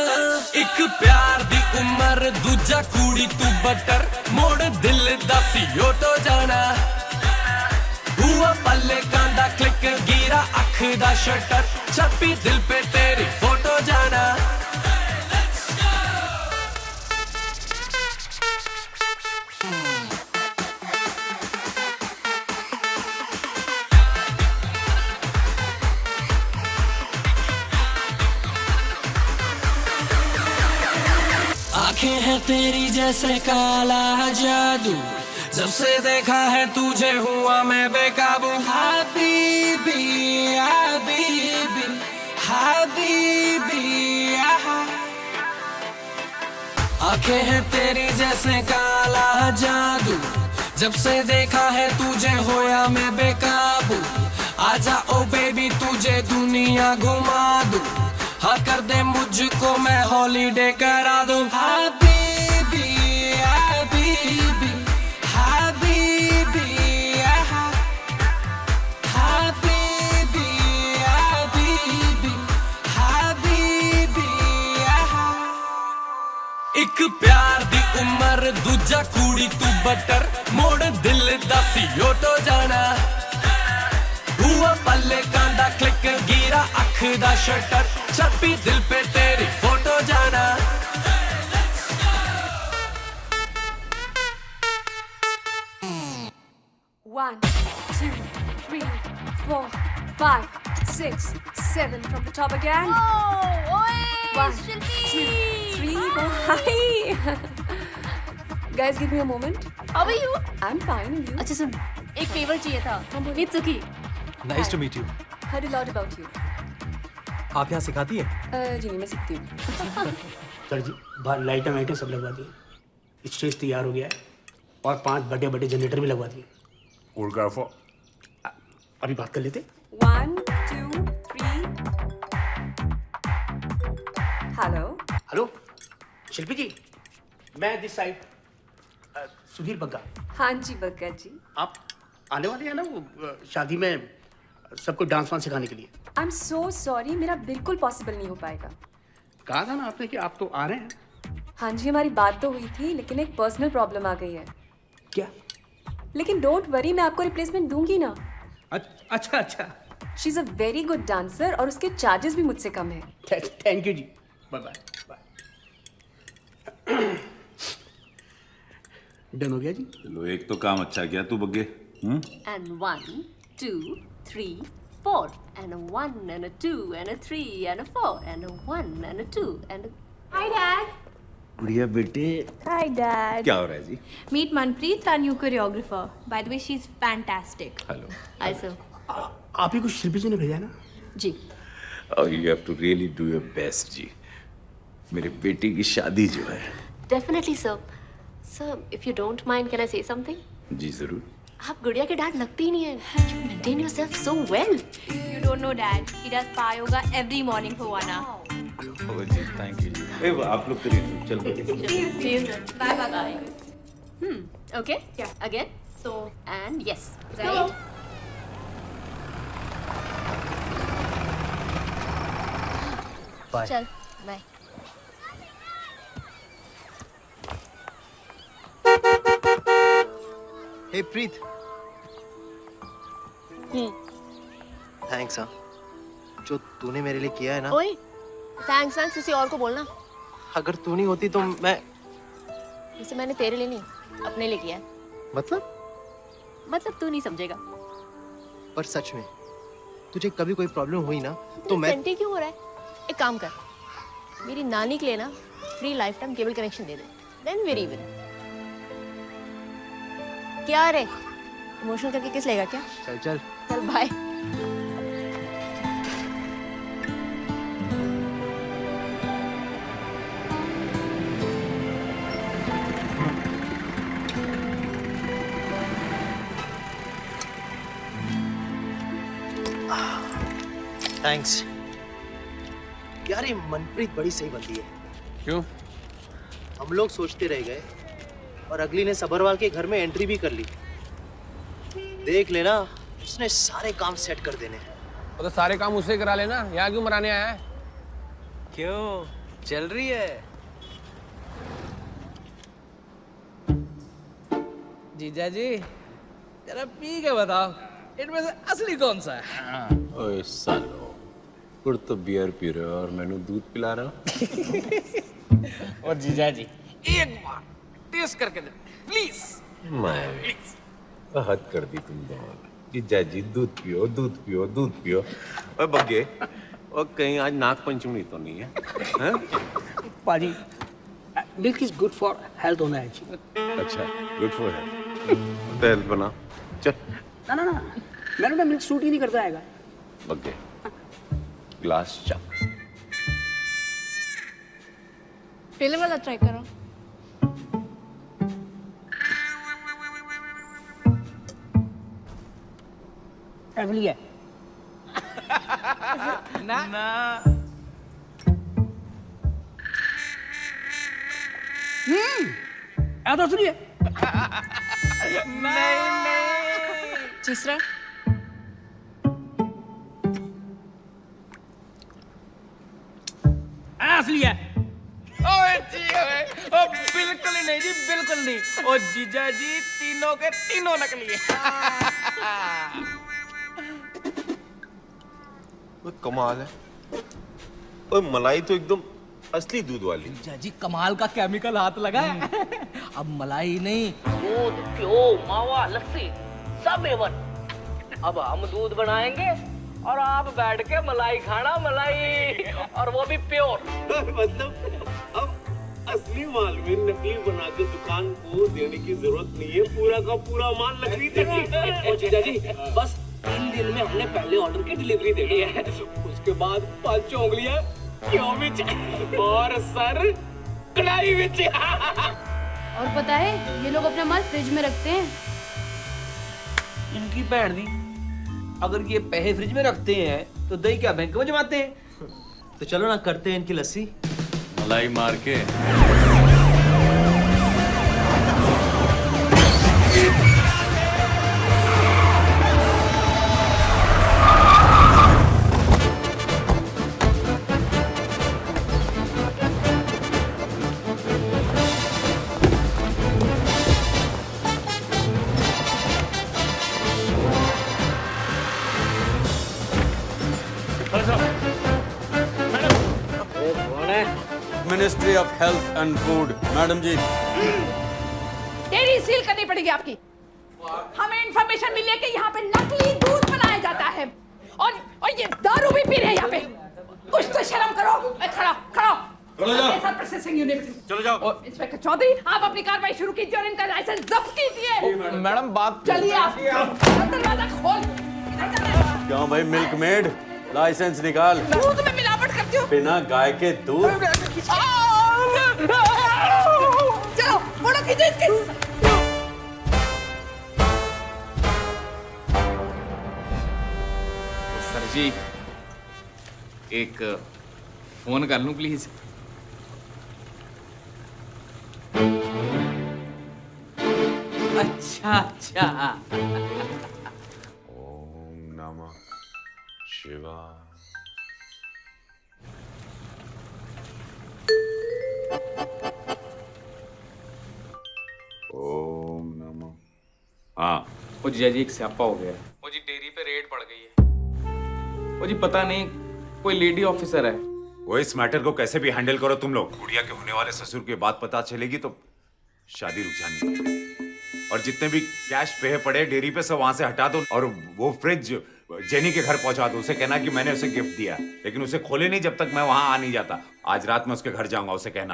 एक प्यार दी उम्र दूजा कूड़ी तू बटर मोड़ दिल दा सीओ तो जाना हुआ पल्ले कांदा क्लिक गिरा अख दा शटर छपी दिल पे तेरी फोटो जाना आंखें हैं तेरी जैसे काला जादू जब से देखा है तुझे हुआ मैं बेकाबू हबीबी हबीबी हबीबी आंखें हैं तेरी जैसे काला जादू जब से देखा है तुझे होया मैं बेकाबू आजा ओ बेबी तुझे दुनिया घुमा दूं हाँ कर दे मुझको मैं हॉलीडे करा दूं हबीबी हबीबी हबीबी हबीबी हबीबी हबीबी एक प्यार दी उम्र दूजा कूड़ी तू बटर मोड़ दिल दा सीओ तो जाना हुआ पल्ले कांदा क्लिक गिरा अख दा शटर छपी दिल पे तेरी फोटो जाना One, 2, 3, 4, 5, 6, 7 from the top again. Oh, oi, 1, 2, 3, 4. Hi. Guys, give me a moment. How are you? I'm fine. And you? अच्छा सुन, एक फेवर चाहिए था। It's okay. Nice to meet you. Heard a lot about you. आप यहाँ सिखाती हैं? जी नहीं, मैं सीखती हूँ। सर जी, बाहर लाइटें वाइटें सब लगवा दिए, स्टेज तैयार हो गया है और 5 बड़े बड़े जनरेटर भी लगवा दिए। अभी बात कर लेते। 1, 2, 3. हेलो। हेलो, शिल्पी जी, मैं दिस साइड सुधीर बग्गा। हाँ जी बग्गा जी। आप आने वाले हैं ना वो शादी में सबको डांस वांस सिखाने के लिए? आई एम सो सॉरी, मेरा बिल्कुल पॉसिबल नहीं हो पाएगा। कहा था ना आपने कि आप तो आ रहे हैं। हाँ जी, हमारी बात तो हुई थी लेकिन एक पर्सनल प्रॉब्लम आ गई है। क्या? लेकिन डोंट वरी, मैं आपको रिप्लेसमेंट दूंगी ना। अच्छा अच्छा। She is a very good dancer और उसके चार्जेस भी मुझसे कम है। थैंक यू जी, बाय बाय बाय। डन हो गया जी। चलो एक तो काम अच्छा किया तू बग्गे। And 1, 2, 3, 4 and a 1 and a 2 and a 3 and a 4 and a 1 and a 2 and a... Hi, Dad. गुड़िया बेटे Hi, Dad. क्या हो रहा है जी? Meet Manpreet, our new choreographer. By the way, she's fantastic. Hello. Hi, sir. आप ही को शिल्पी जी ने भेजा है ना? जी। Oh, you have to really do your best जी। मेरे बेटे की शादी जो है। Definitely, sir. Sir, if you don't mind, can I say something? जी जरूर। आप गुड़िया के डैड लगते ही नहीं हैं। You maintain yourself so well. You don't know, Dad. He does power yoga every morning for 1 hour. Oh ji, thank you जी। ए वो आप लोग करिए चलो। See you. Bye, bye. Okay? Yeah. Again? So, And yes. go. Right? Bye. चल, bye. Hey Preet. Thanks हाँ, जो तूने मेरे लिए किया है ना। ओए, थैंक्स किसी और को बोलना। अगर तू नहीं होती तो मैं। इसे मैंने तेरे लिए नहीं, अपने लिए किया है। मतलब तू नहीं समझेगा। पर सच में तुझे कभी कोई प्रॉब्लम हुई ना तो मैं। सेंटी क्यों हो रहा है? एक काम कर, मेरी नानी के लिए ना free lifetime cable connection दे दे। Then very even. क्या रे, इमोशनल करके किस लेगा क्या? चल चल चल बाय। थैंक्स यार, ये मनप्रीत बड़ी सही बंदी है। क्यों? हम लोग सोचते रह गए और अगली ने सबरवाल के घर में एंट्री भी कर ली। देख लेना, उसने सारे काम सेट कर देने। तो सारे काम उससे करा लेना, यहाँ क्यों मराने आया है? क्यों, चल रही है? जीजा जी जरा पी के बताओ, इनमें से असली कौन सा है? ओए सालो, खुद तो बियर पी रहे हो और मैंने दूध पिला रहा हूँ। और जीजा जी एक बार टेस्ट करके दे प्लीज। मैं हद कर दी तुम दोनों। जीजा जी दूध पियो, दूध पियो, दूध पियो। ओए बग्गे, और कहीं आज नाग पंचमी तो नहीं है? हैं? पाजी, milk is good for health होना है जी। अच्छा, गुड फॉर हेल्थ। हेल्थ बना चल। ना ना ना, मैंने ना मिल्क सूट ही नहीं करता है। बग्गे, ग्लास चा। पहले वाला ट्राई करो। फैमिली है ना ना। तो सुनिए। नहीं। तीसरा। असली है। ओए जी ओए, ओ बिल्कुल ही नहीं जी, बिल्कुल नहीं। ओ जीजा जी तीनों के तीनों नकली है। वो कमाल है। ओए मलाई तो एकदम असली दूध वाली। जीजा जी कमाल का केमिकल हाथ लगा है। अब मलाई नहीं, दूध, घ्यो, मावा, लस्सी सब एवन। अब हम दूध बनाएंगे और आप बैठ के मलाई खाना, मलाई, और वो भी प्योर। मतलब अब असली माल में नकली बना के दुकान को देने की जरूरत नहीं है, पूरा का पूरा माल नकली देना। जीजा जी बस 3 दिन में हमने पहले ऑर्डर की डिलीवरी देनी है। उसके बाद 5 उंगलियां घ्यो विच और सर कढ़ाई विच। और पता है, ये लोग अपना माल फ्रिज में रखते हैं। इनकी भैन दी, अगर ये पैसे फ्रिज में रखते हैं तो दही क्या बैंक में जमाते हैं? तो चलो ना करते हैं इनकी लस्सी। मलाई मार के। Ministry of health and food, madam जी। डेयरी सील करनी पड़ेगी आपकी। हमें इंफॉर्मेशन मिली है कि यहाँ पे नकली दूध बनाया जाता है और ये दारू भी पी रहे हैं यहाँ पे। कुछ तो शर्म करो। खड़ा खड़ा। Processing unit. चलो जाओ। इंस्पेक्टर चौधरी, आप अपनी कार्रवाई शुरू कीजिए और इनका लाइसेंस जब्त कीजिए। मैडम बात। चलिए आप दरवाजा खोल। क्यों भाई, मिल्क मेड लाइसेंस निकाल। दूध में मिलावट करती हो। बिना गाय के दूध। चलो फोटो खींचो इसके। सर जी एक फोन कर लूं प्लीज? अच्छा अच्छा। ओम नमः शिवाय। ओम नमः। हाँ वो जीजा जी एक स्यापा हो गया। वो जी डेयरी पे रेड पड़ गई है। वो जी पता नहीं कोई लेडी ऑफिसर है। वो इस मैटर को कैसे भी हैंडल करो तुम लोग। गुड़िया के होने वाले ससुर की बात पता चलेगी तो शादी रुक जानी। और जितने भी कैश पे पड़े डेयरी पे सब वहां से हटा दो। और वो फ्रिज जेनी के घर पहुंचा दो। उसे कहना कि मैंने उसे गिफ्ट दिया, लेकिन उसे खोले नहीं जब तक मैं वहां आ नहीं जाता। आज रात में उसके घर जाऊंगा, उसे कहना।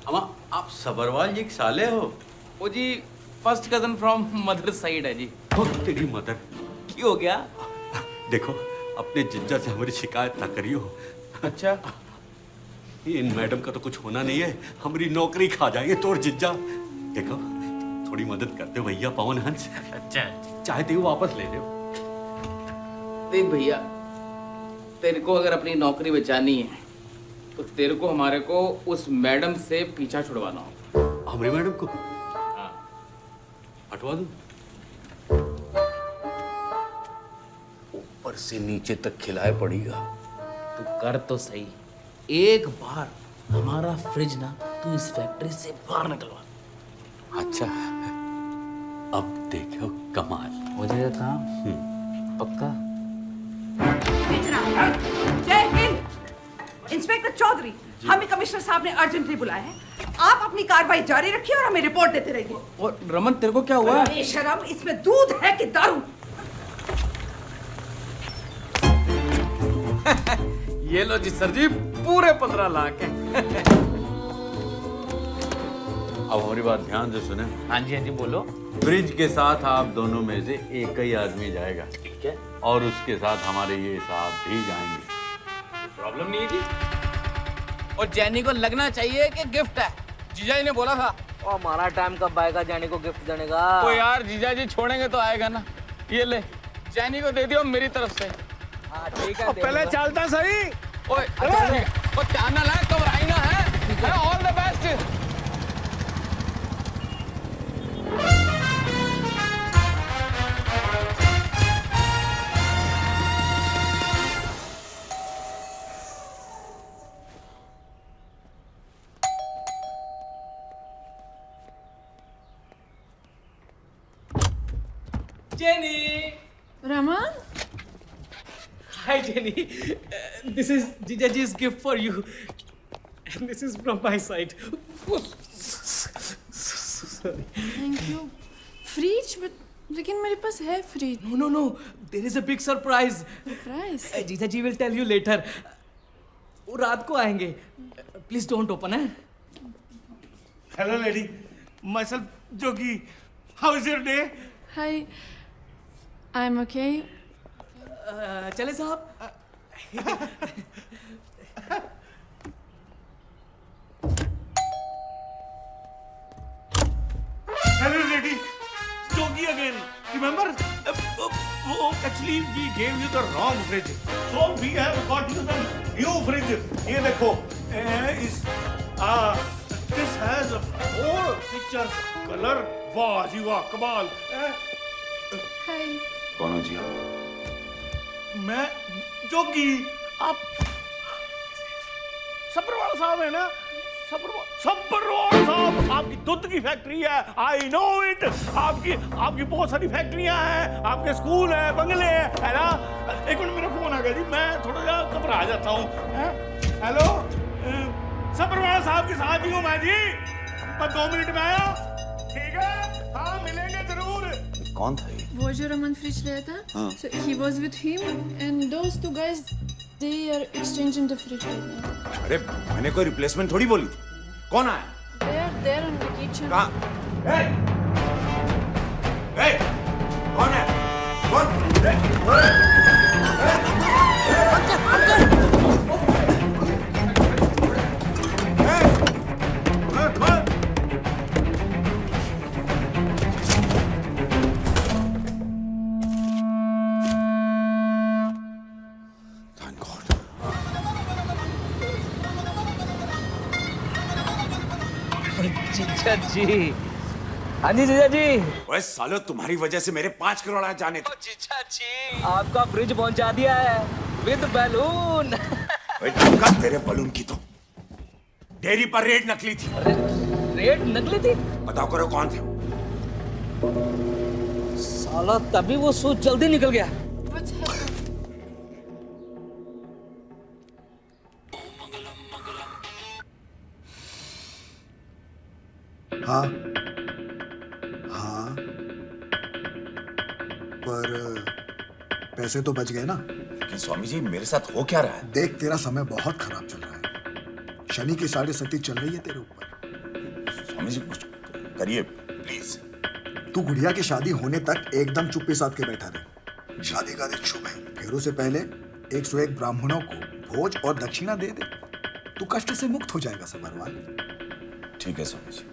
अम्मा, आप सबरवाल जी के साले हो? वो जी first cousin from mother side है जी। ओ, तेरी मदर। की हो गया? देखो, अपने जिज्जा से हमारी शिकायत ना करियो। अच्छा। इन मैडम का तो कुछ होना नहीं है, हमारी नौकरी खा जाएंगे तोड़ जिज्जा। देखो, थोड़ी मदद करते भैया पवन हंस। अच्छा। चाहते हो वापस ले लो। देख भैया, तेरे को अगर अपनी नौकरी बचानी है तो तेरे को हमारे को उस मैडम से पीछा छुड़वाना होगा। हमारी मैडम को? हाँ। हटवा दूं? ऊपर से नीचे तक खिलाए पड़ेगा। तू कर तो सही। एक बार हमारा फ्रिज ना तू इस फैक्ट्री से बाहर निकलवा। अच्छा, अब देखो कमाल हो जाएगा काम। पक्का? जय हिंद। इंस्पेक्टर चौधरी, हमें कमिश्नर साहब ने अर्जेंटली बुलाया है। आप अपनी कार्रवाई जारी रखिए और हमें रिपोर्ट देते रहिए। और रमन, तेरे को क्या हुआ? बेशरम, इसमें दूध है कि दारू? ये लो जी सर जी, पूरे 15 लाख है। अब हमारी बात ध्यान से सुने। हाँ जी बोलो। फ्रिज के साथ आप दोनों में से एक ही आदमी जाएगा, ठीक है? और उसके साथ हमारे ये साहब भी जाएंगे। प्रॉब्लम नहीं है जी। और जैनी को लगना चाहिए कि गिफ्ट है। जीजा जी ने बोला था। और हमारा टाइम कब आएगा जैनी को गिफ्ट देने का? ओ यार, जीजा जी छोड़ेंगे तो आएगा ना। ये ले, जैनी को दे दियो मेरी तरफ से। हाँ ठीक है। पहले चलता सही। ओए अच्छा ठीक है। और चैनल है, घबराई ना है। All the best. Jenny! Raman? Hi, Jenny. This is Jijaji's gift for you. And this is from my side. Sorry. Thank you. Fridge? But लेकिन मेरे पास है fridge. No. There is a big surprise. Surprise? Jijaji will tell you later. वो रात को आएंगे. Please don't open, eh? Hello, lady. Myself, Jogi. How is your day? Hi. I'm okay. चले साहब? Hello, lady. Jogi again. Remember? Actually, we gave you the wrong fridge. So we have got you the new fridge. ये देखो. This has 4 pictures. Color. वाह जी वाह, कमाल. Hi. कौन हो जी? मैं जोगी। आप सब्बरवाल साहब है ना? सब्बरवाल साहब, आपकी दूध की फैक्ट्री है। I know it. आपकी बहुत सारी फैक्ट्रियां हैं, आपके स्कूल हैं, बंगले हैं, है ना? एक मिनट, मेरा फोन आ गया जी, मैं थोड़ा सा घबरा जाता हूँ। हेलो, सब्बरवाल साहब के साथ ही हूँ मैं जी। बस 2 मिनट में आया। ठीक है, हाँ मिलेंगे जरूर। कौन था ये? वो जो रमन फ्रिज लाया था, हाँ। so he was with him and those 2 guys, they are exchanging the fridge right now. अरे मैंने कोई रिप्लेसमेंट थोड़ी बोली थी। कौन आया? They are there in the kitchen. कहाँ? कौन है? जीजा जी। हाँ जी जीजा जी। ओए सालो तुम्हारी वजह से मेरे 5 करोड़ आ जाने थे। जीजा जी आपका फ्रिज पहुंचा दिया है विद बैलून। ओए धोखा तेरे बलून की तो डेयरी पर रेट नकली थी। रेट नकली थी? बताओ करो कौन थे? साला तभी वो सूट जल्दी निकल गया। हाँ हाँ पर पैसे तो बच गए ना। लेकिन स्वामी जी मेरे साथ हो क्या रहा है? देख तेरा समय बहुत खराब चल रहा है। शनि की 7.5 चल रही है तेरे ऊपर। स्वामी जी कुछ करिए प्लीज। तू गुड़िया की शादी होने तक एकदम चुप्पी साध के बैठा रहे। शादी का दिन शुभ है, फेरों से पहले 101 ब्राह्मणों को भोज और दक्षिणा दे दे। तू कष्ट से मुक्त हो जाएगा सबरवाल। ठीक है स्वामी जी।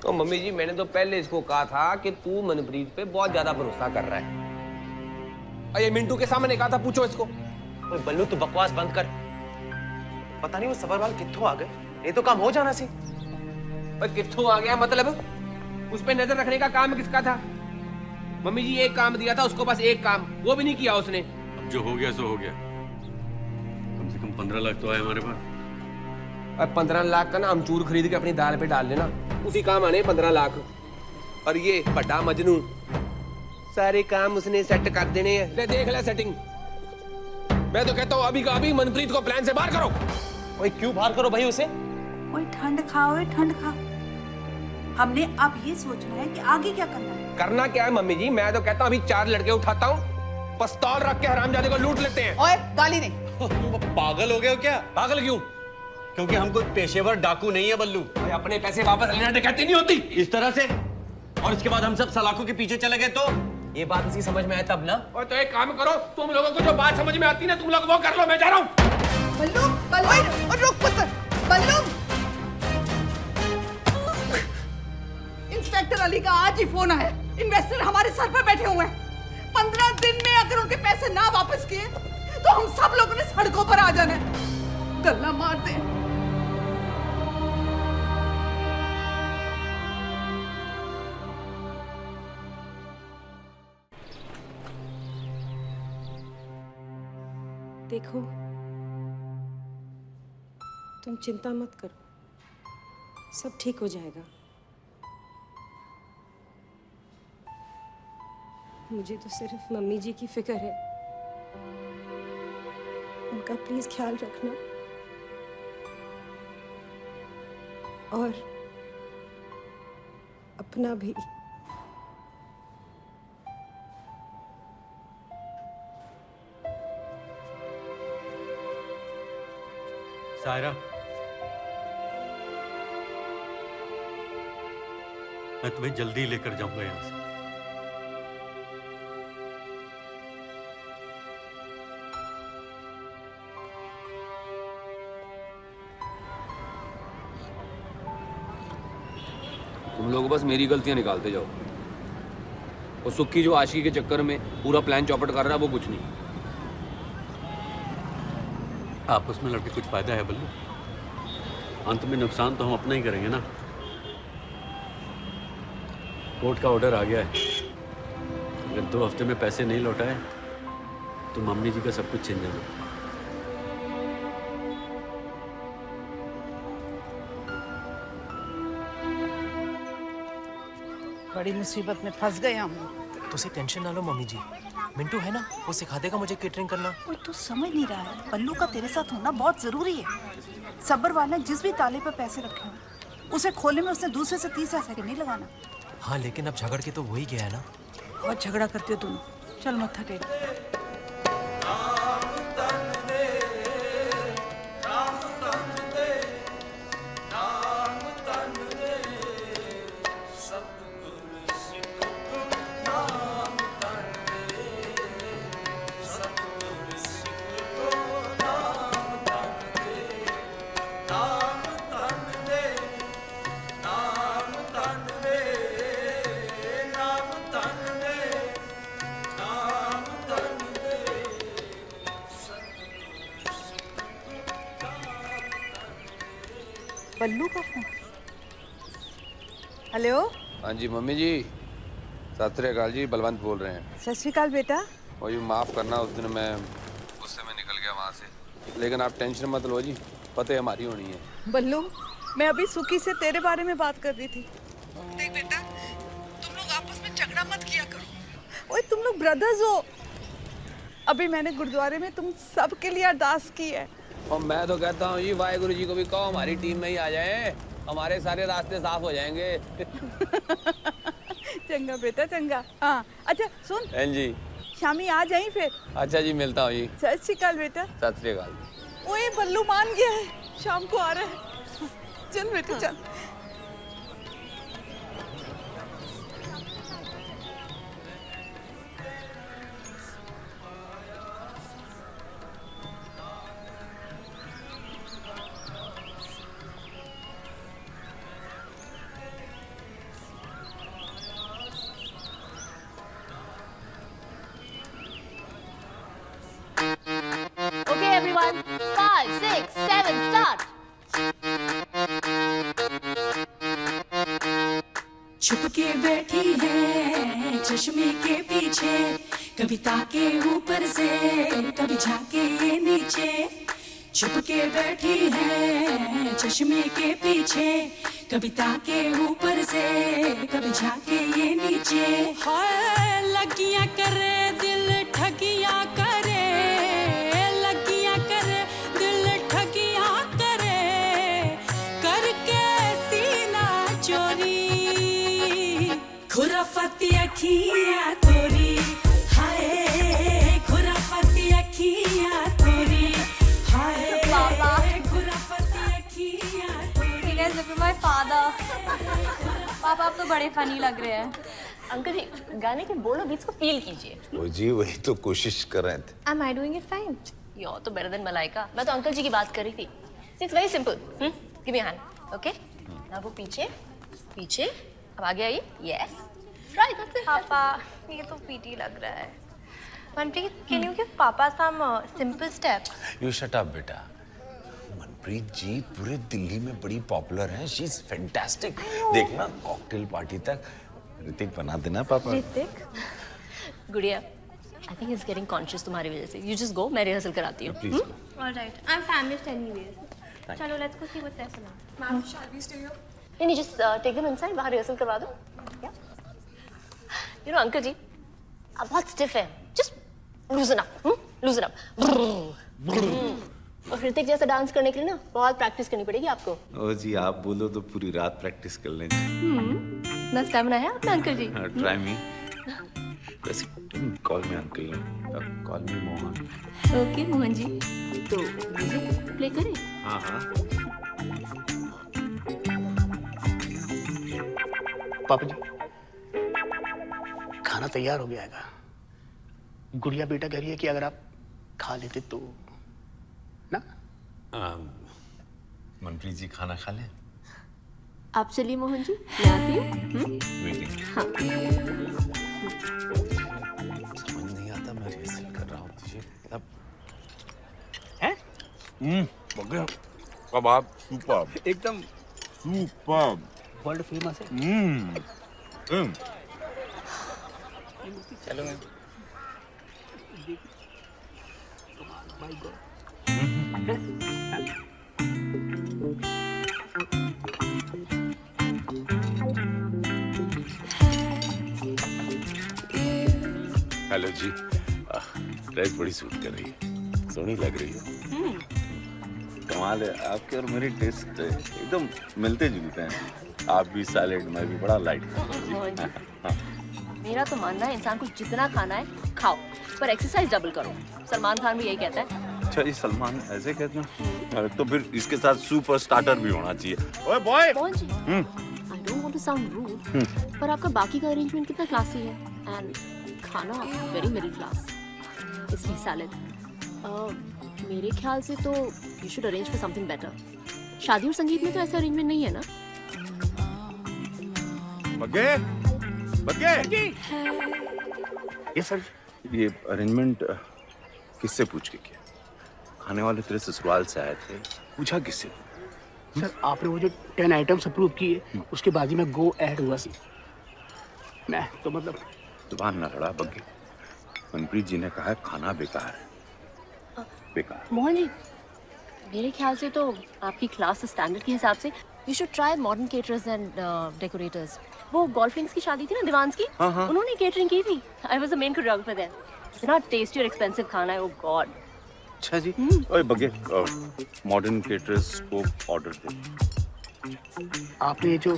तो मम्मी जी मैंने तो पहले इसको कहा था कि तू मनप्रीत पे बहुत ज्यादा भरोसा कर रहा है। अरे मिंटू के सामने कहा था पूछो इसको। ओए बल्लू तू बकवास बंद कर। पता नहीं वो सबरवाल कित्थों आ गए, ये तो काम हो जाना सी। पर कित्थों आ गया मतलब? उस पे नजर रखने का काम किसका था? मम्मी जी एक काम दिया था उसको, बस एक काम, वो भी नहीं किया उसने। अब जो हो गया सो हो गया। कम से कम 15 लाख तो आए हमारे पास। अब 15 लाख का ना अमचूर खरीद के अपनी दाल पे डाल लेना, उसी काम आने 15 लाख। और ये बड़ा मजनू सारे काम उसने सेट कर देने हैं। ले देख ले सेटिंग। मैं तो कहता हूँ अभी का अभी मनप्रीत को प्लान से बाहर करो। ओए क्यों बाहर करो भाई उसे? ओए ठंड खाओ, ठंड खा। हमने अब ये सोचना है कि आगे क्या करना है। करना क्या है मम्मी जी? मैं तो कहता हूँ अभी 4 लड़के उठाता हूँ, पिस्तौल रख के हरामजादे को लूट लेते हैं। ओए गाली नहीं। पागल हो गए हो क्या? पागल क्यों? क्योंकि हम कोई पेशेवर डाकू नहीं है बल्लू। अपने पैसे वापस लेना डकैती नहीं होती इस तरह से। और इसके बाद हम सब सलाखों के पीछे चले गए तो ये बात इसी समझ में आया तब ना। और तो एक काम करो, तुम लोगों को जो बात समझ में आती है ना तुम लोग वो कर लो, मैं जा रहा हूँ। बल्लू बल्लू और रुक पुत्र बल्लू। इंस्पेक्टर अली का आज ही फोन आया। इन्वेस्टर हमारे सर पर बैठे हुए हैं। 15 दिन में अगर उनके पैसे ना वापस किए तो हम सब लोगों ने सड़कों पर आ जाना है। गल्ला मार दे। देखो तुम चिंता मत करो, सब ठीक हो जाएगा। मुझे तो सिर्फ मम्मी जी की फिक्र है, उनका प्लीज ख्याल रखना। और अपना भी। सायरा, मैं तुम्हें जल्दी लेकर जाऊंगा यहां से। तुम लोग बस मेरी गलतियां निकालते जाओ। और सुक्की जो आशिकी के चक्कर में पूरा प्लान चौपट कर रहा है वो कुछ नहीं। आपस में लड़के कुछ फायदा है बल्लू? अंत में नुकसान तो हम अपना ही करेंगे ना। कोर्ट का ऑर्डर आ गया है, अगर 2 हफ्ते में पैसे नहीं लौटाए तो मम्मी जी का सब कुछ छीन जाना। बड़ी मुसीबत में फंस गए हम। तो उसे टेंशन ना लो मम्मी जी, मिंटू है ना, वो सिखा देगा मुझे केटरिंग करना। ओए तू समझ नहीं रहा है, पल्लू का तेरे साथ होना बहुत जरूरी है। सब्बरवाल ने जिस भी ताले पर पैसे रखे हो उसे खोलने में उसने दूसरे से 30 सेकंड नहीं लगाना। हाँ लेकिन अब झगड़ के तो वही गया है ना। बहुत झगड़ा करते हो तुम। चल मत थके। बल्लू का फोन। हेलो। हाँ जी मम्मी जी, सत श्री अकाल जी, बलवंत बोल रहे हैं। सत श्री अकाल बेटा। और ये माफ़ करना, उस दिन मैं गुस्से में निकल गया वहाँ से, लेकिन आप टेंशन मत लो जी, फतेह हमारी होनी है। बल्लू, मैं अभी सुखी से तेरे बारे में बात कर रही थी। देख बेटा, तुम लोग आपस में झगड़ा मत किया करो। ओए तुम लोग ब्रदर्स हो। अभी मैंने गुरुद्वारे में तुम सब के लिए अरदास की है। और मैं तो कहता हूँ जी, वाहेगुरु जी को भी कहो हमारी टीम में ही आ जाए, हमारे सारे रास्ते साफ हो जाएंगे। चंगा बेटा चंगा। हाँ अच्छा सुन। हाँ जी। शामी आ जाई फिर। अच्छा जी, मिलता हूँ जी। सत श्री अकाल बेटा। सत श्री अकाल। ओए बल्लू मान गया है, शाम को आ रहा है। चल बेटा चल। Okay, everyone. 5, 6, 7, start. छुप के बैठी है चश्मे के पीछे, कभी ताके ऊपर से कभी झाके ये नीचे। छुप के बैठी है चश्मे के पीछे, कभी ताके ऊपर से कभी झाके ये नीचे। हाय लगियां करे दिल ठगियां करे, लगियां करे दिल ठगियां करे, करके सीना चोरी। खुराफती अखियां तोरी, हाय खुराफती अखियां तोरी, हाय खुराफती अखियां तोरी। Hey guys, look at my father. पापा आप तो बड़े फनी लग रहे हैं। अंकल जी, गाने के बोलो बीट्स को फील कीजिए। वो जी वही तो कोशिश कर रहे थे। Am I doing it fine? You're तो better than मलाइका। मैं तो अंकल जी की बात कर रही थी। It's very simple. Give me a hand. Okay? now वो पीछे, पीछे, अब आगे आइए। Yes. Right, that's it. पापा, ये तो पीटी लग रहा है। Manpreet, can you give Papa some simple steps? You shut up बेटा। मनप्रीत जी पूरे दिल्ली में बड़ी पॉपुलर हैं। She is fantastic. देखना कॉकटेल पार्टी तक ऋतिक बना देना पापा। ऋतिक? गुड़िया, I think he's getting conscious तुम्हारी वजह से। You just go, मैं रिहर्सल कराती हूँ। Please. All right. I'm famished anyways. चलो, let's go see what's there for now. Ma'am, shall we stay here? नहीं, just take them inside, बाहर rehearsal करवा दो। Yeah. You know, अंकल जी, आप बहुत stiff हैं। Just loosen up, loosen up। और ऋतिक जैसा डांस करने के लिए ना बहुत प्रैक्टिस करनी पड़ेगी आपको। ओ जी आप बोलो तो पूरी रात प्रैक्टिस कर लेंगे। बस स्टैमिना है आपका अंकल जी। Try me. वैसे call me uncle, call me Mohan. Okay Mohan ji, तो म्यूजिक प्ले करें? हाँ हाँ। पापा जी, खाना तैयार हो गया है। गुड़िया बेटा कह रही है कि अगर आप खा लेते तो ना। मनप्रीत जी खाना खा लें? आप चलिए मोहन जी, मैं आती हूँ। वेटिंग। हाँ। समझ नहीं आता, मैं रिहर्सल कर रहा हूँ तुझे अब। हैं? बगैर कबाब सुपर, एकदम सुपर, वर्ल्ड फेमस है। चलो मैं माय गॉड। हेलो जी, ड्रेस बड़ी सूट कर रही है, सोहनी लग रही है। कमाल है, आपके और मेरी टेस्ट एकदम मिलते जुलते हैं। आप भी सैलेड, मैं भी बड़ा लाइट। मेरा तो मानना है इंसान को जितना खाना है खाओ, पर एक्सरसाइज डबल करो। सलमान खान भी यही कहता है। अच्छा जी, सलमान ऐसे कहते हैं? तो फिर इसके साथ सुपर स्टार्टर भी होना चाहिए। ओए boy. Mohan ji, I don't want to sound rude, पर आपका बाकी का अरेंजमेंट कितना क्लासी है, एंड खाना वेरी मिडिल क्लास, इसलिए सैलेड। मेरे ख्याल से तो you should arrange for something better. शादी और संगीत में तो ऐसा अरेंजमेंट नहीं है ना। बग्गे, बग्गे। ये सर, ये अरेंजमेंट किससे पूछ के किया? खाने वाले तेरे ससुराल से आए थे, पूछा किससे? सर आपने वो जो 10 आइटम्स अप्रूव किए उसके बाद ही मैं गो ऐड हुआ सी। मैं तो मतलब जुबान न लड़ा बग्गे। मनप्रीत जी ने कहा है खाना बेकार है, बेकार। मोहन जी, मेरे ख्याल से तो आपकी क्लास स्टैंडर्ड के हिसाब से you should try modern caterers and decorators. वो गोल्फ लिंक्स की शादी थी ना दीवान्स की, हाँ। उन्होंने केटरिंग की थी। I was the main choreographer there. इतना टेस्टी और एक्सपेंसिव खाना है, ओ गॉड। अच्छा जी। ओए बग्गे, मॉडर्न केटरर्स को ऑर्डर दे। आपने जो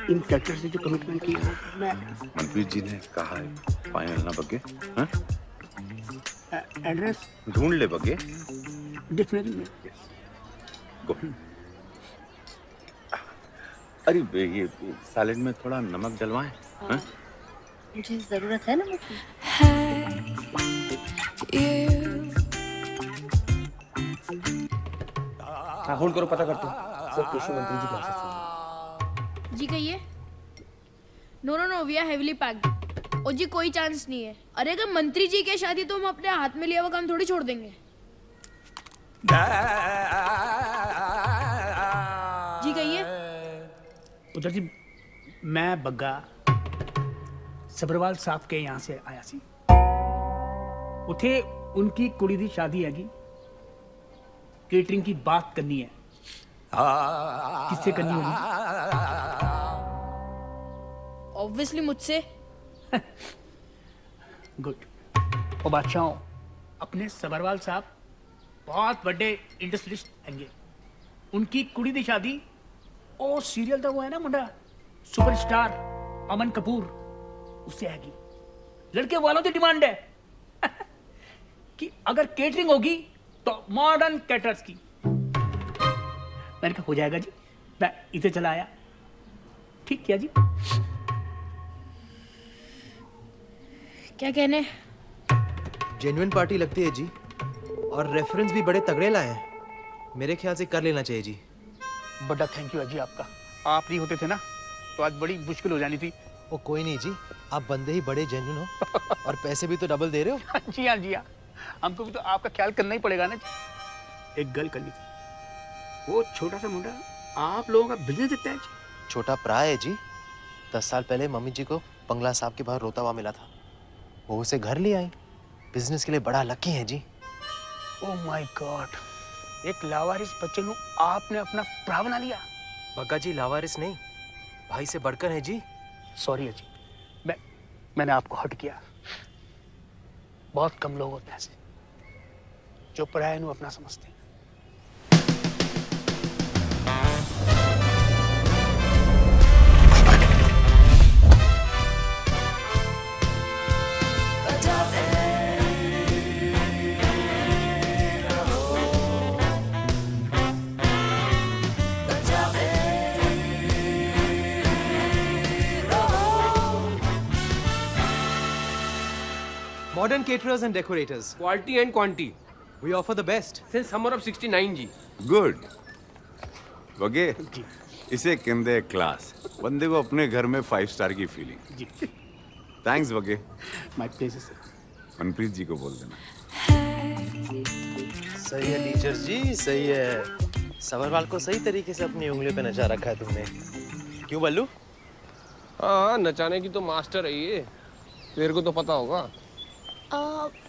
इन कैरेक्टर्स से जो कमिटमेंट की है मैं मनप्रीत जी ने कहा है फाइनल ना बग्गे। हाँ? एड्रेस ढूंढ ले बग्गे। डेफिनेटली। गो। अरे ये सैलेड में थोड़ा नमक डलवाएं। हाँ? मुझे जरूरत है नमक की। हाँ होल्ड करो, पता करते हैं। सर कृषि मंत्री जी क्या सकते जी कहिए। No no no, we are heavily packed. और जी कोई चांस नहीं है। अरे अगर मंत्री जी की शादी तो हम अपने हाथ में लिया हुआ काम थोड़ी छोड़ देंगे। जी कहिए। उधर जी मैं बग्गा सबरवाल साहब के यहाँ से आया सी। उठे उनकी कुड़ी दी शादी हैगी, केटरिंग की बात करनी है। किससे करनी होगी? ऑब्वियसली मुझसे। गुड। और बादशाहों, अपने सबरवाल साहब बहुत बड़े इंडस्ट्रियलिस्ट हैंगे। उनकी कुड़ी दी शादी ओ सीरियल था वो है ना मुंडा सुपरस्टार अमन कपूर, उससे हैगी। लड़के वालों की डिमांड है कि अगर केटरिंग होगी तो मॉडर्न कैटरर्स की। मैंने कहा हो जाएगा जी, मैं इधर चला आया। ठीक किया जी। क्या कहने? जेन्युइन पार्टी लगती है जी, और रेफरेंस भी बड़े तगड़े लाए हैं। मेरे ख्याल से कर लेना चाहिए जी। बड़ा थैंक यू अजी आपका। आप नहीं होते थे ना तो आज बड़ी मुश्किल हो जानी थी। वो कोई नहीं जी, आप बंदे ही बड़े जेन्युइन हो और पैसे भी तो डबल दे रहे हो। जी हाँ जी हाँ, हमको भी तो आपका ख्याल करना ही पड़ेगा ना जी। एक गल करनी थी, वो छोटा सा मुंडा आप लोगों का बिजनेस देता है जी। छोटा प्राय है जी। 10 साल पहले मम्मी जी को बंगला साहब के बाहर रोता हुआ मिला था, वो उसे घर ले आई। बिजनेस के लिए बड़ा लकी है जी। ओह माय गॉड, एक लावारिस बच्चे को आपने अपना भरा बना लिया। बग्गा जी लावारिस नहीं, भाई से बढ़कर है जी। सॉरी अजी, मैंने आपको हर्ट किया। बहुत कम लोग होते हैं ऐसे जो पराये को अपना समझते हैं। Modern caterers and decorators. Quality and quantity. We offer the best. Since summer of '69 जी। गुड बगे, इसे कहते हैं क्लास। बंदे को अपने घर में 5 स्टार की फीलिंग। जी थैंक्स बगे। My pleasure sir. Manpreet ji को बोल देना। सही है टीचर जी, सही है। सबरवाल को सही तरीके से अपनी उंगलियों पे नचा रखा है तुमने। क्यों बल्लू? हाँ, नचाने की तो मास्टर है ये, तेरे को तो पता होगा।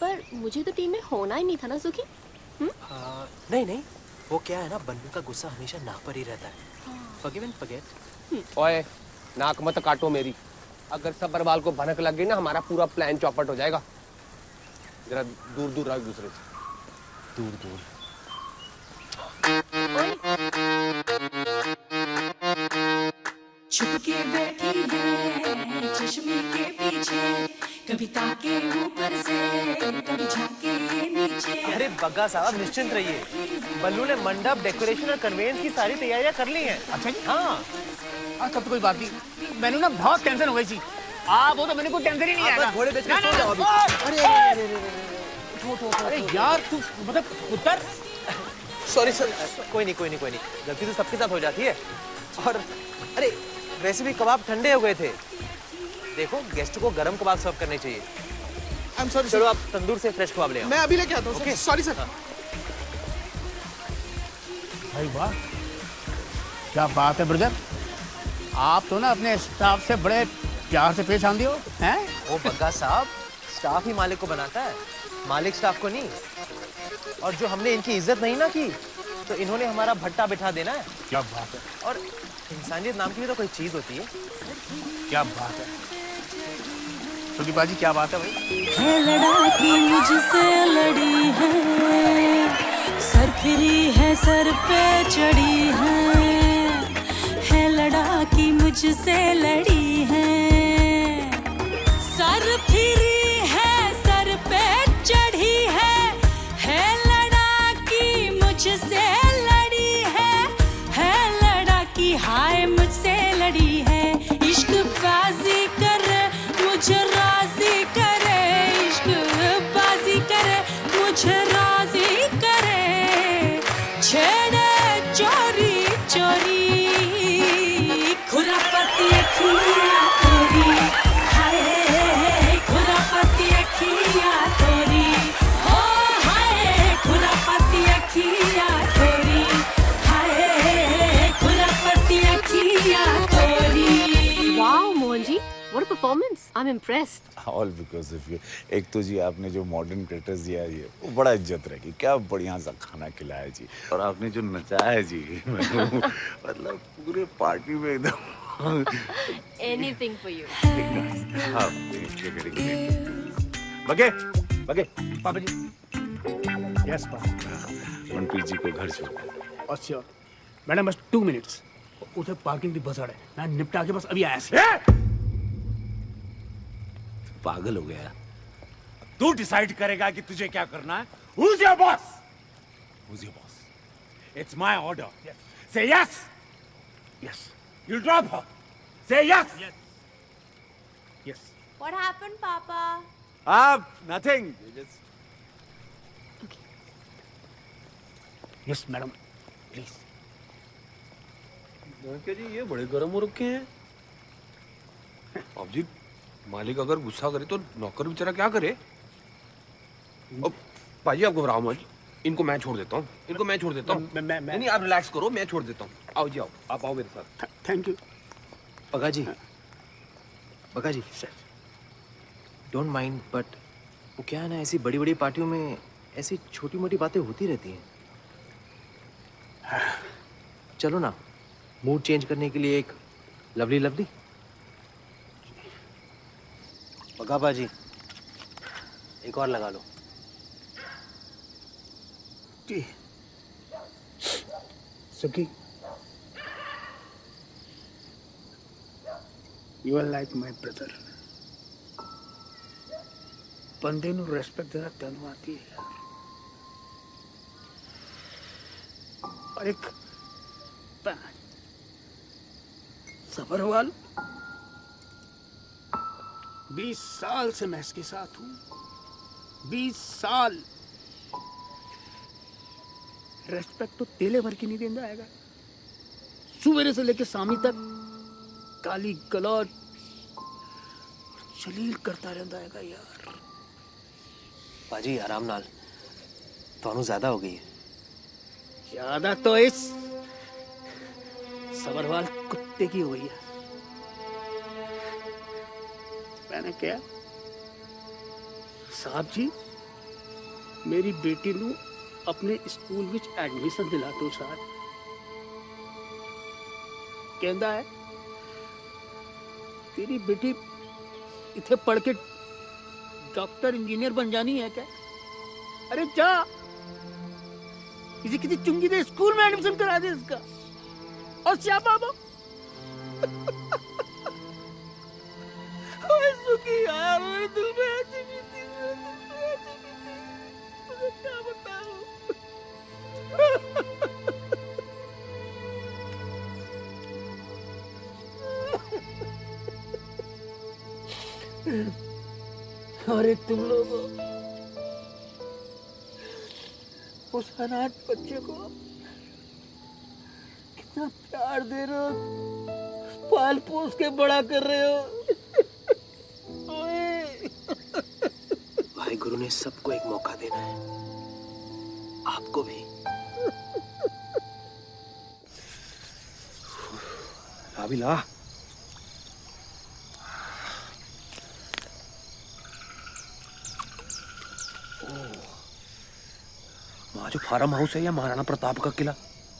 पर मुझे तो टीम में होना ही नहीं था ना सुखी। नहीं नहीं, वो क्या है ना, बल्लू का गुस्सा हमेशा नाक पर ही रहता है। Forgive and forget. ओए, नाक मत काटो मेरी। अगर सबरवाल को भनक लग गई ना, हमारा पूरा प्लान चौपट हो जाएगा। जरा दूर दूर रहो एक दूसरे से। दूर दूर। छुप के बैठी है चश्मे के पीछे, कभी ताके ऊपर से कभी झांके नीचे। अरे बग्गा साहब निश्चिंत रहिए, बल्लू ने मंडप, डेकोरेशन और कन्वेंस की सारी तैयारियां कर ली हैं। अच्छा जी? हाँ। तब तो कोई बात नहीं, मैंने ना बहुत टेंशन हो गई थी। आप हो तो मैंने कोई टेंशन ही नहीं आया। घोड़े बेच के सो जाओ अभी। अरे यार तू मतलब उत्तर। सॉरी सर, कोई नहीं, गलती तो सबके साथ हो जाती है। और अरे वैसे भी कबाब ठंडे हो गए थे। देखो गेस्ट को गरम कबाब सर्व करने चाहिए। I'm sorry, चलो आप तंदूर से फ्रेश कबाब ले आओ। मैं अभी लेके आता हूँ। Okay? Sorry sir. भाई वाह, क्या बात है ब्रदर, आप तो ना अपने स्टाफ से बड़े प्यार से पेश आंदे हो हैं? ओ बग्गा साहब, स्टाफ ही मालिक को बनाता है, मालिक स्टाफ को नहीं। और जो हमने इनकी इज्जत नहीं ना की, तो इन्होंने हमारा भट्टा बिठा देना है। क्या बात है, और इंसानियत नाम की भी तो कोई चीज होती है। क्या बात है सुखी बाजी, क्या बात है भाई? है लड़ाकी मुझसे लड़ी है, सर फिरी है सर पे चढ़ी है लड़ाकी मुझसे लड़ी है, सर फिरी है सर पे चढ़ी है लड़ाकी मुझसे लड़ी है लड़ाकी हाय मुझसे लड़ी है, इश्क बाजी करे मुझे राजी करे, इश्क बाजी करे मुझे राजी करे, छेड़े चोरी चोरी खुराफती अखियाँ तोरी, हाय खुराफती अखियाँ तोरी, ओ हाय खुराफती अखियाँ तोरी, हाय खुराफती अखियाँ तोरी। Wow, Mohan ji, what a performance! I'm impressed. All because of you. एक तो जी आपने जो मॉडर्न क्रिएटर्स दिया है वो बड़ा इज्जत रहेगी, क्या बढ़िया सा खाना खिलाया जी, और आपने जो नचाया जी मतलब पूरे पार्टी में एकदम Anything for you. हाँ, बगे बगे पापा जी। Yes papa. मनप्रीत जी को घर छोड़। और श्योर मैडम, बस 2 मिनट्स, उधर पार्किंग की बस है, मैं निपटा के बस अभी आया से। पागल हो गया। तू डिसाइड करेगा कि तुझे क्या करना है। Who's your boss? Who's your boss? It's my order. Yes. Say yes. Yes. You'll drop her. Say yes. Yes. Yes. What happened, Papa? Nothing. Yes, madam. Please. क्या जी ये बड़े गर्म हो रखे हैं। अब जी मालिक अगर गुस्सा करे तो नौकर बेचारा क्या करे। अब भाई आप घबराओ मत, इनको मैं छोड़ देता हूँ, इनको मैं छोड़ देता हूँ। नहीं आप रिलैक्स करो, मैं छोड़ देता हूँ। आओ जी आओ, आप आओ मेरे साथ। Thank you. Bagga ji sir, don't mind, but वो क्या है ना, ऐसी बड़ी बड़ी पार्टियों में ऐसी छोटी मोटी बातें होती रहती हैं। चलो ना, मूड चेंज करने के लिए एक लवली लवली। बग्गा जी एक और लगा लो। जी सुखी, you are like my brother. बंदे ਨੂੰ respect देना ਤੈਨੂੰ ਆਤੀ है यार। और एक सफरवाल, 20 साल से मैं इसके साथ हूं, 20 साल। रेस्पेक्ट तो तेले भर की नहीं देता आएगा, सुबह से लेके शामी तक काली गलौज जलील करता रहता है यार। बाजी आराम नाल, ਤੁਹਾਨੂੰ ज्यादा हो गई है। ज्यादा तो इस सबरवाल कुत्ते की हो गई है। मैंने क्या साहब जी, मेरी बेटी नू अपने स्कूल विच एडमिशन दिला दो साहब। कहता है तेरी बेटी इथे पढ़ के डॉक्टर इंजीनियर बन जानी है क्या? अरे जा किसी चुंगी दे स्कूल में एडमिशन करा दे इसका। और क्या बाबा सुखी यार, मेरे दिल में ऐसी बीती, मुझे क्या बताऊं। अरे तुम लोग उस अनाथ बच्चे को कितना प्यार दे रहे हो, पाल पोस के बड़ा कर रहे हो। भाई गुरु ने सबको एक मौका देना है, आपको भी। चाबी ला। वहां जो फार्म हाउस है या महाराणा प्रताप का किला,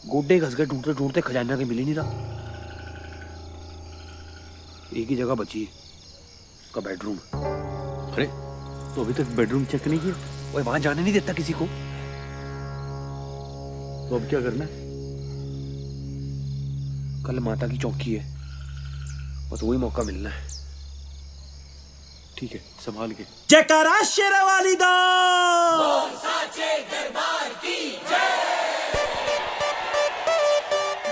गोड्डे घस गए ढूंढते ढूंढते, खजाना के मिल ही नहीं रहा। एक ही जगह बची है, उसका बेडरूम। अरे तो अभी तक बेडरूम चेक नहीं किया? वो वहां जाने नहीं देता किसी को। तो अब क्या करना है? कल माता की चौकी है, बस वही मौका मिलना है। ठीक है, संभाल के। जयकारा शेरावाली दा।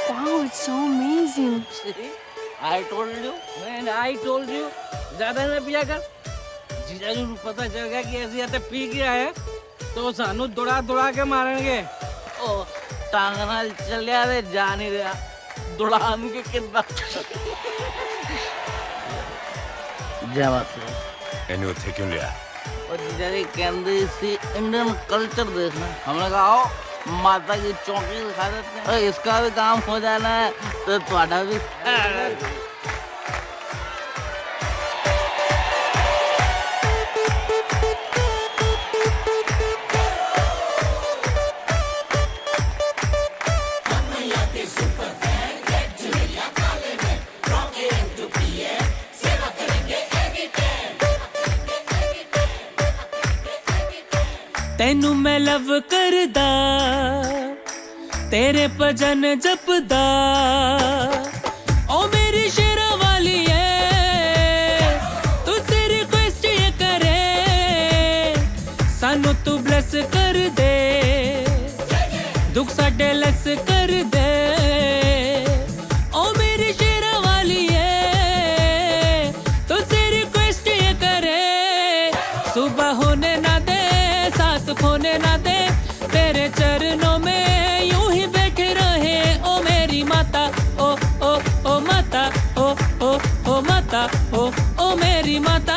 Wow, it's so amazing. I told you, man, I told you. ज्यादा ना पिया कर। जीजाजी को पता चल गया कि ऐसी आते पी गया है तो सानू दौड़ा दौड़ा के मारेंगे। ओ टांग नाल चलिया ते जा नहीं रहा, दौड़ान के कितना जय एनी थे क्यों लिया? और जीजाजी कहते सी इंडियन कल्चर देखना। हमने कहा आओ माता की चौकी दिखा देते हैं, और इसका भी काम हो जाना है तो तुम्हारा भी। तेनू मैं लव करदा, तेरे भजन जपदा, ओ मेरी शेरा वाली है, तुझसे रिक्वेस्ट ये करे, सानू तू ब्लेस कर दे, दुख साडे लेस कर दे, ओ मेरी शेरा वाली है, तुझसे रिक्वेस्ट ये करे, सुबह होने ना दे, साथ खोने ना दे, तेरे चरणों में यूं ही बैठे रहे, ओ मेरी माता, ओ ओ ओ माता, ओ ओ ओ माता, ओ ओ मेरी माता।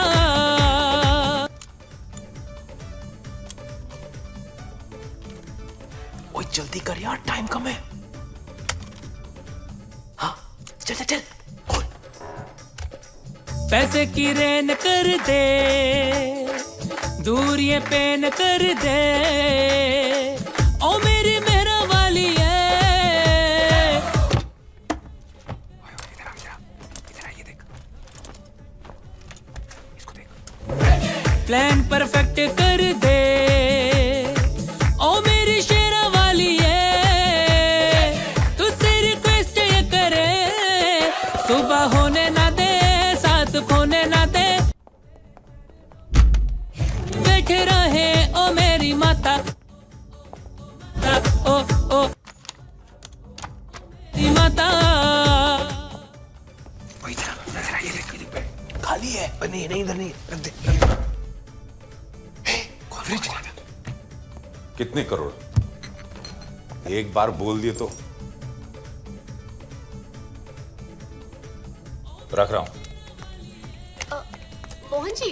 ओए जल्दी कर यार, टाइम कम है। हाँ चल चल चल। पैसे की रेन कर दे, दूर ये पेन कर दे, ओ मेरी मेहरा वाली है। प्लान परफेक्ट कर दे, ओ मेरी शेरा वाली है, तुझसे रिक्वेस्ट ये करे, सुबह होने ना दे, साथ खोने ना दे, बैठे रहे, ओ मेरी माता, ओ ओ मेरी माता। खाली है। नहीं नहीं, इधर नहीं, रख दे। फ्रिज। कितने करोड़? एक बार बोल दिए तो रख रहा हूं। मोहन जी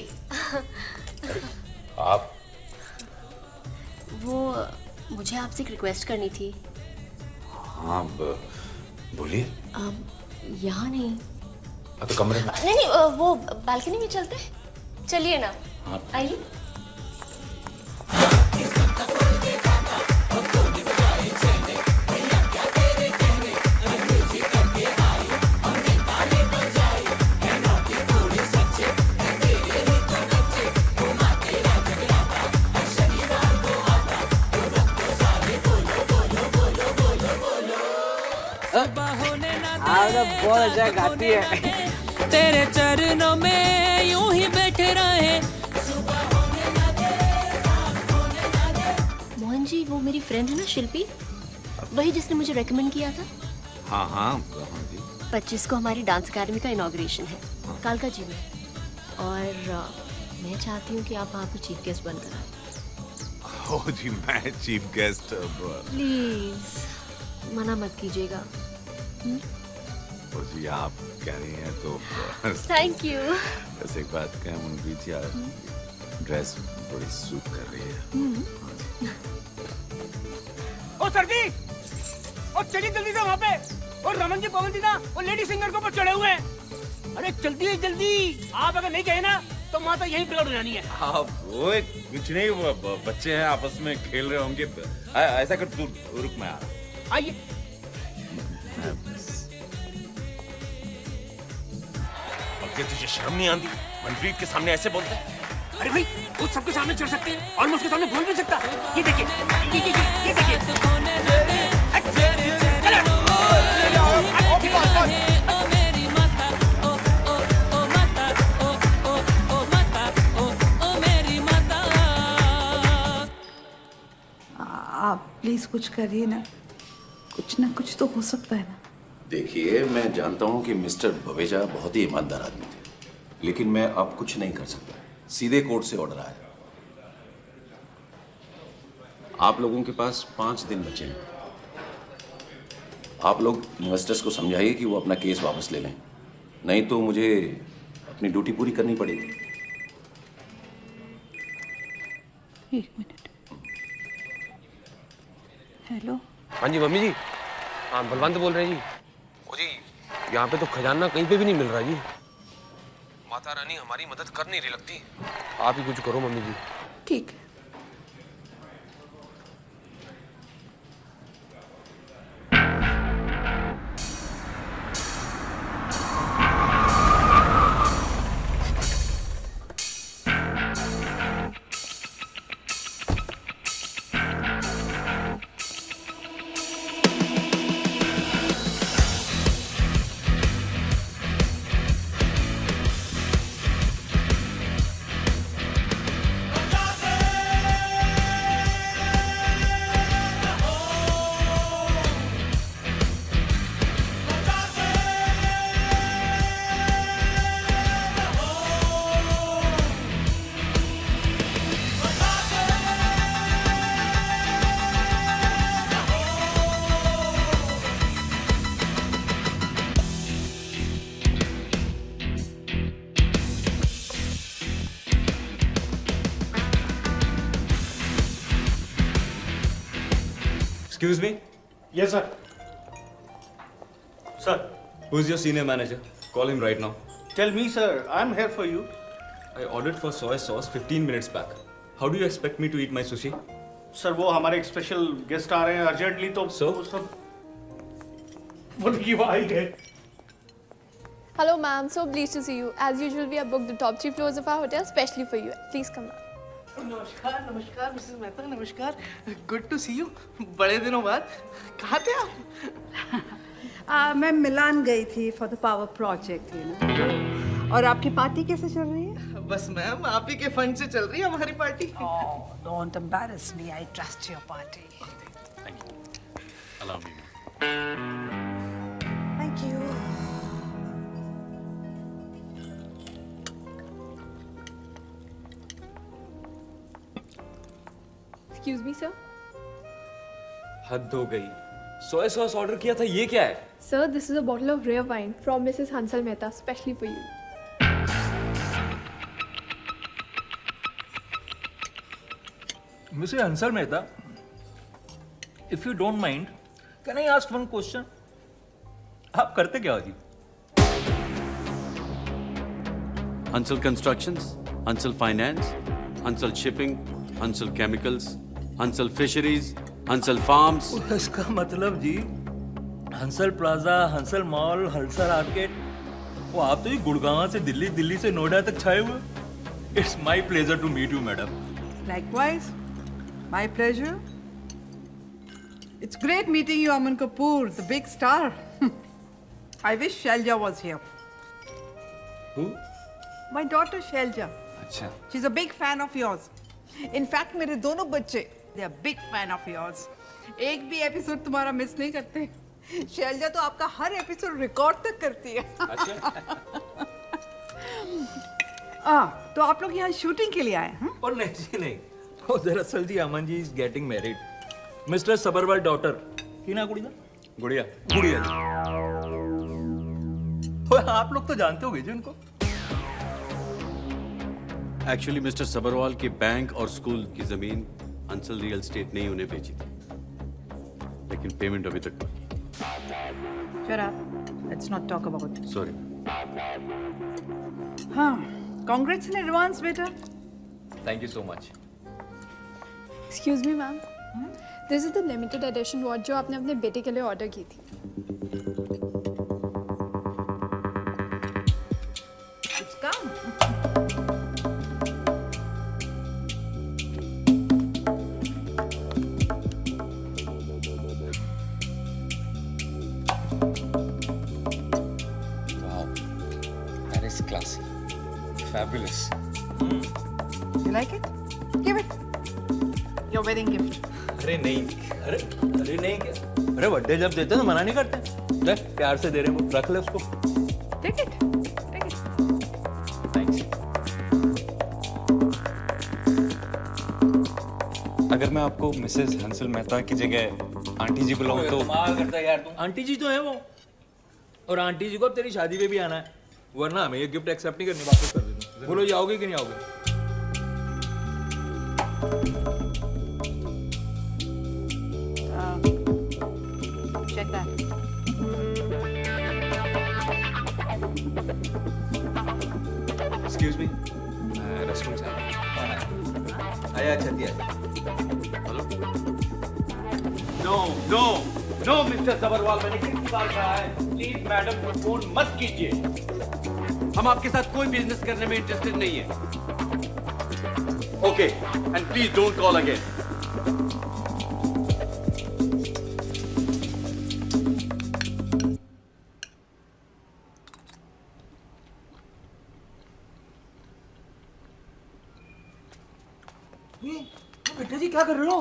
आप? वो मुझे आपसे एक रिक्वेस्ट करनी थी। हाँ बोलिए। यहाँ नहीं। तो कमरे में। नहीं वो बालकनी में चलते हैं, चलिए ना। हाँ। आइए। बहुत अच्छा गाती है। तेरे चरणों में यूं ही बैठे रहे। मोहन जी वो मेरी फ्रेंड है ना शिल्पी, वही जिसने मुझे रेकमेंड किया था। हाँ हाँ जी। 25 को हमारी डांस अकेडमी का इनॉग्रेशन है, कालका जी में, और मैं चाहती हूँ कि आप वहाँ पे चीफ गेस्ट बनकर आए। ओ जी, मैं चीफ गेस्ट? प्लीज मना मत कीजिएगा। जी आप कह रही हैं तो थैंक यू। वैसे एक बात कहें मनप्रीत जी, ड्रेस बड़ी सूट कर रही है। ओ सर जी, ओ चलिए जल्दी से वहाँ पे। और रमन जी पवन जी ना वो लेडी सिंगर के ऊपर चढ़े हुए हैं। अरे जल्दी जल्दी, आप अगर नहीं गए ना तो माता यहीं ब्लड हो जानी है। हाँ वो कुछ नहीं, वो बच्चे हैं आपस में खेल रहे होंगे। ऐसा कर तू रुक, मैं आ रहा। आइए। अगर तुझे शर्म नहीं आती मनप्रीत के सामने ऐसे बोलते? अरे भाई वो सबके सामने चढ़ सकते हैं और मैं उसके सामने बोल भी सकता। ये देखिए, ये आप प्लीज कुछ करिए ना कुछ तो हो सकता है ना। देखिए, मैं जानता हूं कि मिस्टर बवेजा बहुत ही ईमानदार आदमी थे, लेकिन मैं अब कुछ नहीं कर सकता। सीधे कोर्ट से ऑर्डर आया। आप लोगों के पास 5 दिन बचे हैं। आप लोग इन्वेस्टर्स को समझाइए कि वो अपना केस वापस ले लें, नहीं तो मुझे अपनी ड्यूटी पूरी करनी पड़ेगी। 1 मिनट। हेलो। हाँ जी मम्मी जी। हाँ बलवंत बोल रहे हैं जी। ओ जी, यहाँ पे तो खजाना कहीं पे भी नहीं मिल रहा जी। माता रानी हमारी मदद कर नहीं रही लगती। आप ही कुछ करो मम्मी जी। ठीक है। Excuse me? Yes, sir. Sir. Who's your senior manager? Call him right now. Tell me, sir. I'm here for you. I ordered for soy sauce 15 minutes back. How do you expect me to eat my sushi? Sir वो हमारे एक special guest आ रहे हैं urgently, तो वो सब उनकी Y है। Hello ma'am, so pleased to see you. As usual, we have booked the top 3 floors of our hotel specially for you. Please come now. नमस्कार नमस्कार मिसेस मेहता, नमस्कार। गुड टू सी यू, बड़े दिनों बाद। कहाँ थे आप? मैं मिलान गई थी फॉर द पावर प्रोजेक्ट, और आपकी पार्टी कैसे चल रही है? बस मैम आप ही के फंड से चल रही है हमारी party. Don't embarrass me, I trust your party. Thank you. Allow me. Thank you. Excuse me, sir. हद हो गई। सोया सॉस ऑर्डर किया था, ये क्या है? Sir, this is a bottle of rare wine from Mrs. Hansal Mehta, specially for you. Mr. Hansal Mehta, if you don't mind, can I ask one question? आप करते क्या हो जी? Hansal Constructions, Hansal Finance, Hansal Shipping, Hansal Chemicals, Hansal Fisheries, Hansal Farms. इसका मतलब जी Hansal plaza, Hansal mall, Hansal arcade, वो आप तो ये गुड़गांव से दिल्ली, दिल्ली से नोएडा तक छाए हुए। It's my pleasure to meet you madam. Likewise, my pleasure. It's great meeting you, Aman Kapoor, the big star. I wish Shailja was here. Who? My daughter Shailja. अच्छा। She's a big fan of yours. In fact, मेरे दोनों बच्चे, they are big fan of yours. एक भी episode तुम्हारा miss नहीं करते। शैलजा तो आपका हर एपिसोड रिकॉर्ड तक करती है। तो आप लोग यहाँ शूटिंग के लिए आए हैं? और नहीं जी नहीं, वो दरअसल जी Aman ji is getting married. Mister Sabharwal daughter की ना गुड़िया? गुड़िया गुड़िया जी। आप लोग तो जानते होगे जी उनको। एक्चुअली मिस्टर सबरवाल के बैंक और स्कूल की जमीन हंसल रियल एस्टेट ने ही उन्हें बेची थी, लेकिन पेमेंट अभी तक बाकी। Shut up. Let's not talk about it. Sorry. हाँ, congrats in advance, बेटा. Thank you so much. Excuse me, ma'am. This is the limited edition watch जो आपने अपने बेटे के लिए ऑर्डर की थी. It's come. Wow, that is classy. Fabulous. You like it? Give it. Your wedding gift. अरे नहीं, अरे नहीं क्या? अरे बर्थडे जब देते हैं तो मना नहीं करते। देख प्यार से दे रहे हैं, रख ले उसको। Take it. Take it. Thanks. अगर मैं आपको मिसेस हंसल मेहता की जगह आंटी जी बुलाऊं तो कमाल करता है यार तुम। आंटी जी तो है वो, और आंटी जी को अब तेरी शादी पे भी आना है, वरना हमें ये गिफ्ट एक्सेप्ट नहीं करनी, वापस कर देना। बोलो ये आओगे कि नहीं आओगे? Check that. Excuse me, restroom से आया अच्छा दिया। No no no mister Sabharwal, मैंने कितनी बार कहा है, प्लीज मैडम को फोन मत कीजिए। हम आपके साथ कोई बिजनेस करने में इंटरेस्टेड नहीं है। Okay, and please don't call again. बेटा जी क्या कर रहे हो?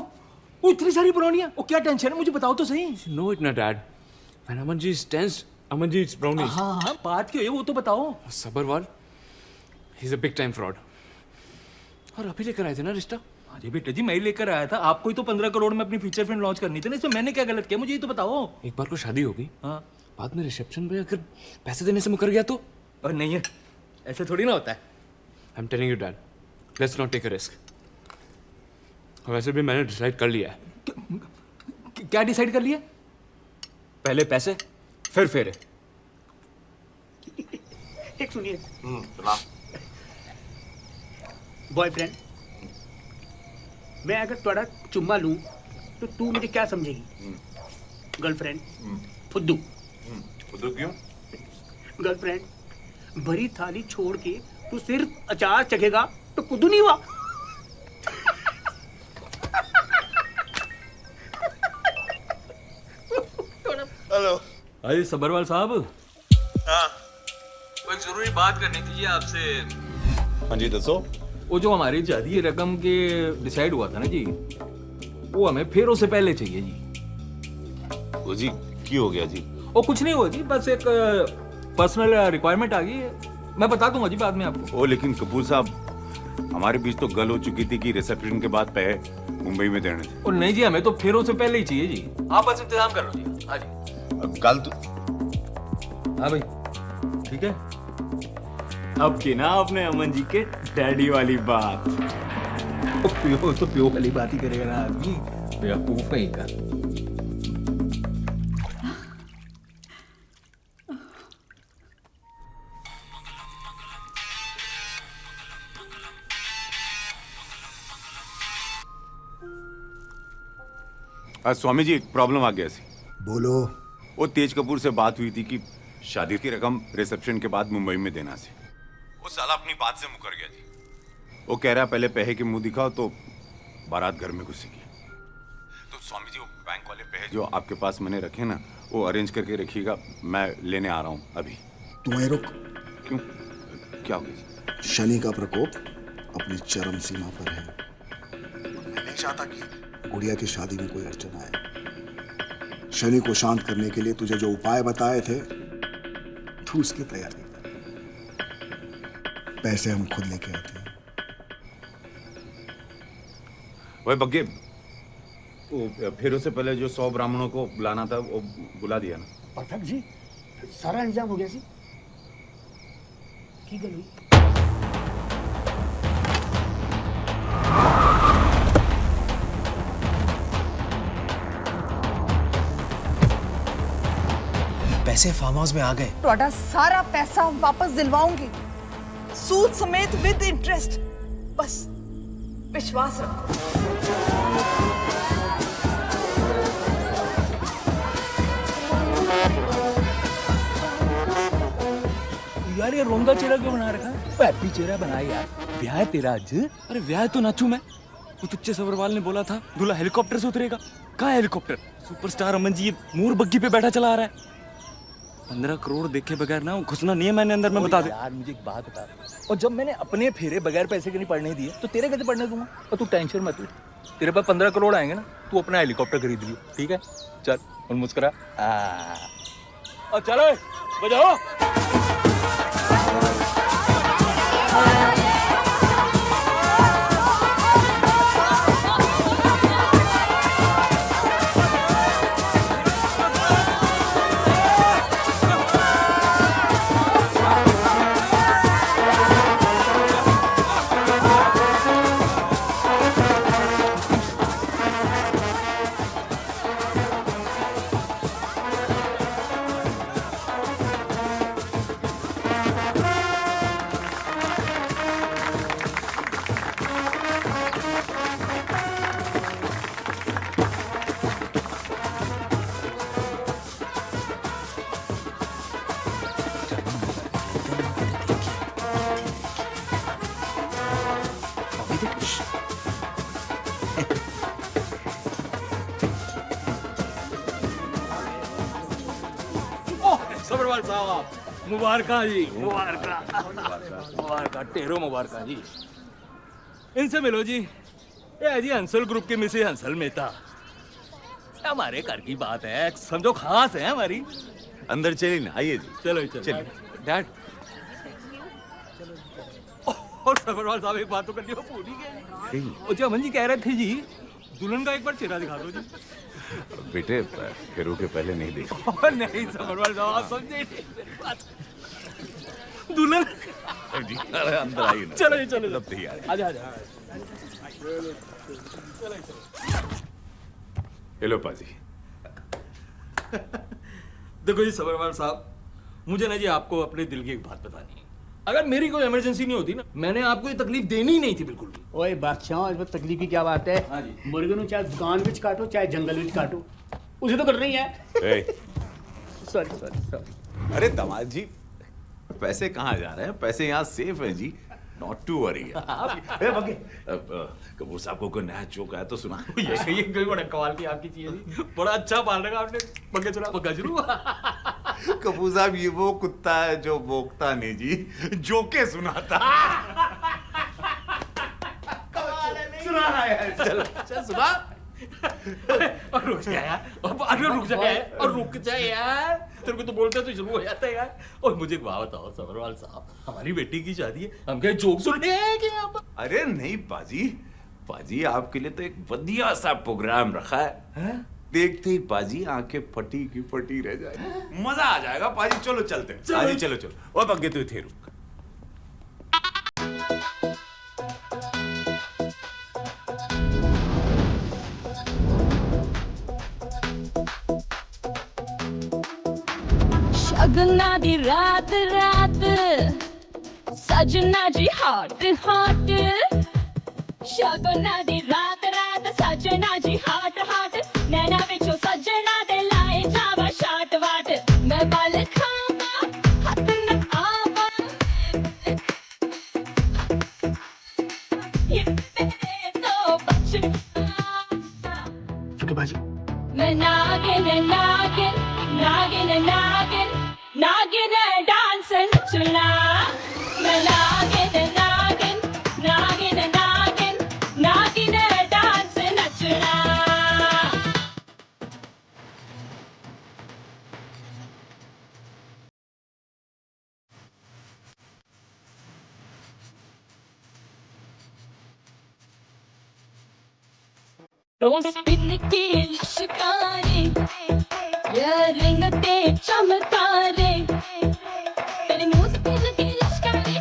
वो इतनी सारी ब्राउनियां, वो क्या टेंशन है मुझे बताओ तो सही। No, it not, Dad. When Amanji is tense, Amanji is brownies. हाँ हाँ, बात क्यों है वो तो बताओ। Sabharwal, he's a big time fraud. और अभी लेकर आए थे ना रिश्ता? अरे बेटा जी मैं ही लेकर आया था, आपको ही तो 15 करोड़ में अपनी फीचर फिल्म लॉन्च करनी थी ना, इसमें मैंने क्या गलत किया मुझे ये तो बताओ। एक बार को शादी हो गई, हाँ बाद में रिसेप्शन पे अगर पैसे देने से मुकर गया तो? और नहीं है, ऐसे थोड़ी ना होता है। I'm telling you, Dad, let's not take a risk. वैसे भी मैंने डिसाइड कर लिया है। क्या डिसाइड कर लिया? पहले पैसे, फिर फेरे। एक सुनिए। बॉयफ्रेंड, मैं अगर थोड़ा चुम्मा लूं तो तू मुझे क्या समझेगी? गर्लफ्रेंड, फुद्दू। फुद्दू क्यों? गर्लफ्रेंड, भरी थाली छोड़ के तू सिर्फ अचार चखेगा तो फुद्दू नहीं हुआ। हेलो। अरे सबरवाल साहब। हाँ। वो एक जरूरी बात करनी थी जी आपसे। हाँ जी दसो। वो जो हमारी शादी रकम के डिसाइड हुआ था ना जी, वो हमें फेरों से पहले चाहिए जी। वो जी क्यों हो गया जी? वो कुछ नहीं हुआ जी, बस एक पर्सनल रिक्वायरमेंट आ गई है, मैं बता दूंगा जी बाद में आपको। ओ लेकिन कपूर साहब, हमारे बीच तो गल हो चुकी थी कि रिसेप्शन के बाद पैसे मुंबई में देने थे। और नहीं जी, हमें तो फेरों से पहले ही चाहिए जी, आप बस इंतजाम कर लो जी। हाँ जी कल तो। हाँ भाई ठीक है। अब की ना आपने अमन जी के डैडी वाली बात। प्यो तो प्यो वाली बात ही करेगा ना आदमी, बेवकूफ नहीं का। स्वामी जी एक प्रॉब्लम आ गया सी। बोलो। वो तेज कपूर से बात हुई थी कि शादी की रकम रिसेप्शन के बाद मुंबई में देना से। वो साला अपनी बात से मुकर गया जी। वो कह रहा पहले पैसे के मुंह दिखाओ तो बारात घर में घुसेगी। तो स्वामी जी वो बैंक वाले पैसे जो आपके पास मैंने रखे ना, वो अरेंज करके रखिएगा, मैं लेने आ रहा हूँ अभी। तू वहीं रुक। क्यों, क्या हो गया? शनि का प्रकोप अपनी चरम सीमा पर है। मैं नहीं चाहता कि गुड़िया की शादी में कोई अड़चन आए। शनि को शांत करने के लिए तुझे जो उपाय बताए थे, तू उसकी तैयारी कर। पैसे हम खुद लेके आते हैं। वही बग्गे, वो फेरों से पहले जो 100 ब्राह्मणों को बुलाना था वो बुला दिया ना? पाठक जी, सारा इंतजाम हो गया जी। की गल हुई? पैसे फार्म हाउस में आ गए। ਤੁਹਾਡਾ सारा पैसा वापस दिलवाऊंगी, सूद समेत विद इंटरेस्ट। बस विश्वास रखो। यार ये रोंदा चेहरा क्यों बना रखा है? हैप्पी चेहरा बना यार। ब्याह है तेरा आज? अरे ब्याह तो नाचू मैं। वो तुच्चे सबरवाल ने बोला था दूल्हा हेलीकॉप्टर से उतरेगा। कहाँ हेलीकॉप्टर? सुपरस्टार अमन जी ये मोर बग्गी पे बैठा चला आ रहा है। 15 करोड़ देखे बगैर ना घुसना नहीं है मैंने अंदर में, बता दे। यार मुझे एक बात बता, और जब मैंने अपने फेरे बगैर पैसे के नहीं पढ़ने दिए तो तेरे कैसे पढ़ने दूंगा? और तू टेंशन मत ले, तेरे पास 15 करोड़ आएंगे ना, तू अपना हेलीकॉप्टर खरीद लियो, ठीक है? चल और मुस्कुरा। और चलो बजाओ। सबरवाल साहब मुबारका जी, मुबारका टेरो मुबारका जी। इनसे मिलो जी, ये है जी हंसल ग्रुप के मिसेस हंसल मेहता। हमारे घर की बात है, समझो खास है हमारी। अंदर चलिए ना, आइए जी। चलो चलिए। डैड और सबरवाल साहब एक बात तो करनी भूल ही गए। और जो अमन जी कह रहे थे जी, दुल्हन का एक बार चेहरा दिखा दो जी। बेटे फेरू के पहले नहीं देखा। नहीं सबरवाल साहब समझे नहीं मेरी बात। दुल्हन जी अरे अंदर आइए ना। चलो जी चलो। सब तैयार है। आजा आजा। हेलो पाजी। देखो जी सबरवाल साहब, मुझे ना जी आपको अपने दिल की एक बात बतानी है। अगर मेरी कोई इमरजेंसी नहीं होती ना, मैंने आपको ये तकलीफ देनी ही नहीं थी बिल्कुल भी। ओए बादशाह, इसमें तकलीफ की क्या बात है? हाँ जी। मुर्गे नु चाहे दुकान विच काटो चाहे जंगल विच काटो, उसे तो कर रही है। Sorry sorry sorry. अरे दामाद जी, पैसे कहाँ जा रहे हैं? पैसे यहाँ सेफ है जी, नॉट टू वरी। कपूर साहब को कोई नया जोक आया तो सुना। ये कोई बड़ा कमाल की आपकी चीज है, बड़ा अच्छा पाल रखा आपने। पक्के चला पक्का शुरू। कपूर साहब ये वो कुत्ता है जो भोंकता नहीं जी, जोके सुनाता। सुना है। चल चल सुना। और रुक जा यार, अरे रुक जा यार, और रुक जा यार। तेरे को तो बोलते तो शुरू हो जाता है यार। और मुझे एक बात बताओ सबरवाल साहब, हमारी बेटी की शादी है, हम क्या जोक सुनने आए हैं क्या आप? अरे नहीं पाजी, पाजी आपके लिए तो एक बढ़िया सा प्रोग्राम रखा है। देखते ही पाजी आंखें फटी की फटी रह जाएगी, मजा आ जाएगा पाजी। चलो चलते हैं। पाजी चलो चलो। और बग्गे तू थे रुक। शगना दी रात रात सजना जी हॉट हॉट। शगना दी रात रात सजना जी हॉट हॉट। नैना विचों सजना दे लाए जावा शाट वाट। मैं बल खावा हथ न आवा, ये मेरे तो बचना। मैं नागिन नागिन नागिन नागिन नागिन डांस नचना। मैं नागिन नागिन नागिन नागिन नागिन डांस नचना। बिन की शिकारी रिंग ते चमकारे, तेरे मुंह से बिन की लिशकारी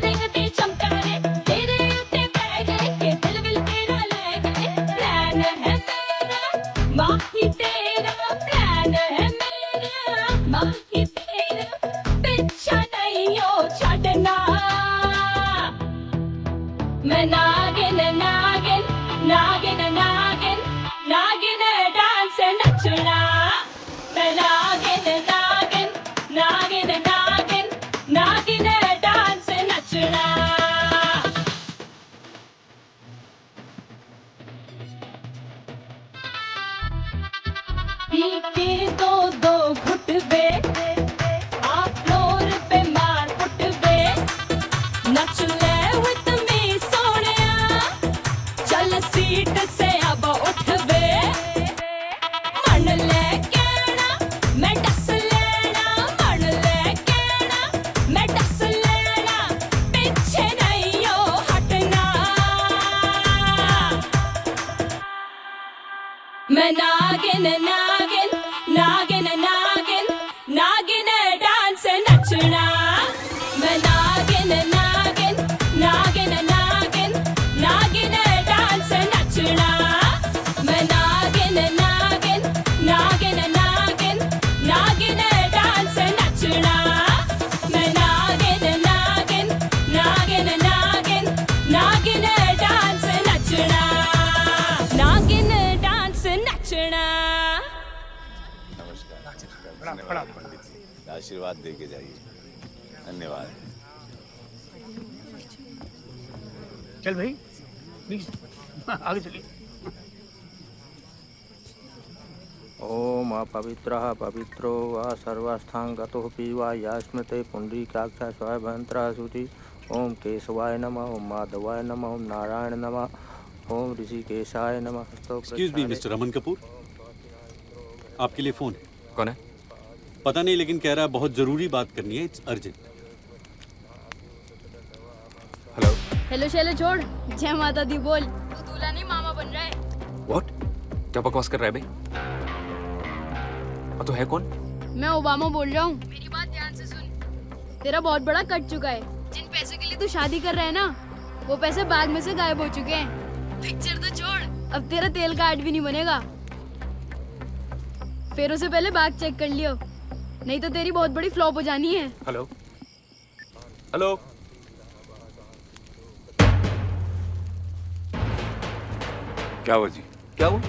रिंग ते चमकारे। तेरे उत्ते बैग लेके दिल विल तेरा ले गए। प्लान है मेरा माही तेरा, प्लान है मेरा माही मैं नागिन नागिन नागिन नागिन नागिन डांस नचना मैं नागिन नागिन नागिन नागिन नागिन डांस नचना पी के दो दो घुट बे आप फ्लोर पे मार उठ बे नच ले with me सोनिया चल सीट से अब उठ बे मन ले कहना मैं डस लेना मन ले कहना मैं डस लेना पीछे नहीं हो हटना मैं नागिन नागिन नागिन नागिन नागिन डांस नचना मैं नागिन नागिन नागिन नागिन नागिन डांस नचना मैं नागिन नागिन नागिन नागिन नागिन डांस नचना मैं नागिन नागिन नागिन नागिन नागिन डांस नचना नागिन डांस नचना नमस्कार पंडित जी, आशीर्वाद दे के जाइए। धन्यवाद। चल भाई प्लीज आगे चलिए। ओम अपवित्रः पवित्रो वा सर्वस्थांगतोऽपि वा या स्मृते पुण्डरीकाक्षा स्वयंभयंतरा शुचि। ओम केशवाय नमः, ओम माधवाय नमः, ओम नारायण नमः, ओम ऋषिकेशाय नमः। Excuse me mister Raman Kapoor, आपके लिए फोन है। कौन है? पता नहीं, लेकिन कह रहा है बहुत जरूरी बात करनी है, it's urgent. Hello hello Shelley छोड़, जय माता दी बोल। तू दूल्हा नहीं मामा बन रहा है। व्हाट? क्या बकवास कर रहा है भाई? तो है कौन? मैं ओबामा बोल रहा हूँ। मेरी बात ध्यान से सुन। तेरा बहुत बड़ा कट चुका है। जिन पैसे के लिए तू शादी कर रहा है ना, वो पैसे बैग में से गायब हो चुके हैं। पिक्चर तो छोड़, अब तेरा तेल का ऐड भी नहीं बनेगा। फेरों से पहले बैग चेक कर लियो, नहीं तो तेरी बहुत बड़ी फ्लॉप हो जानी है। हेलो हेलो क्या हुआ जी? क्या हुआ?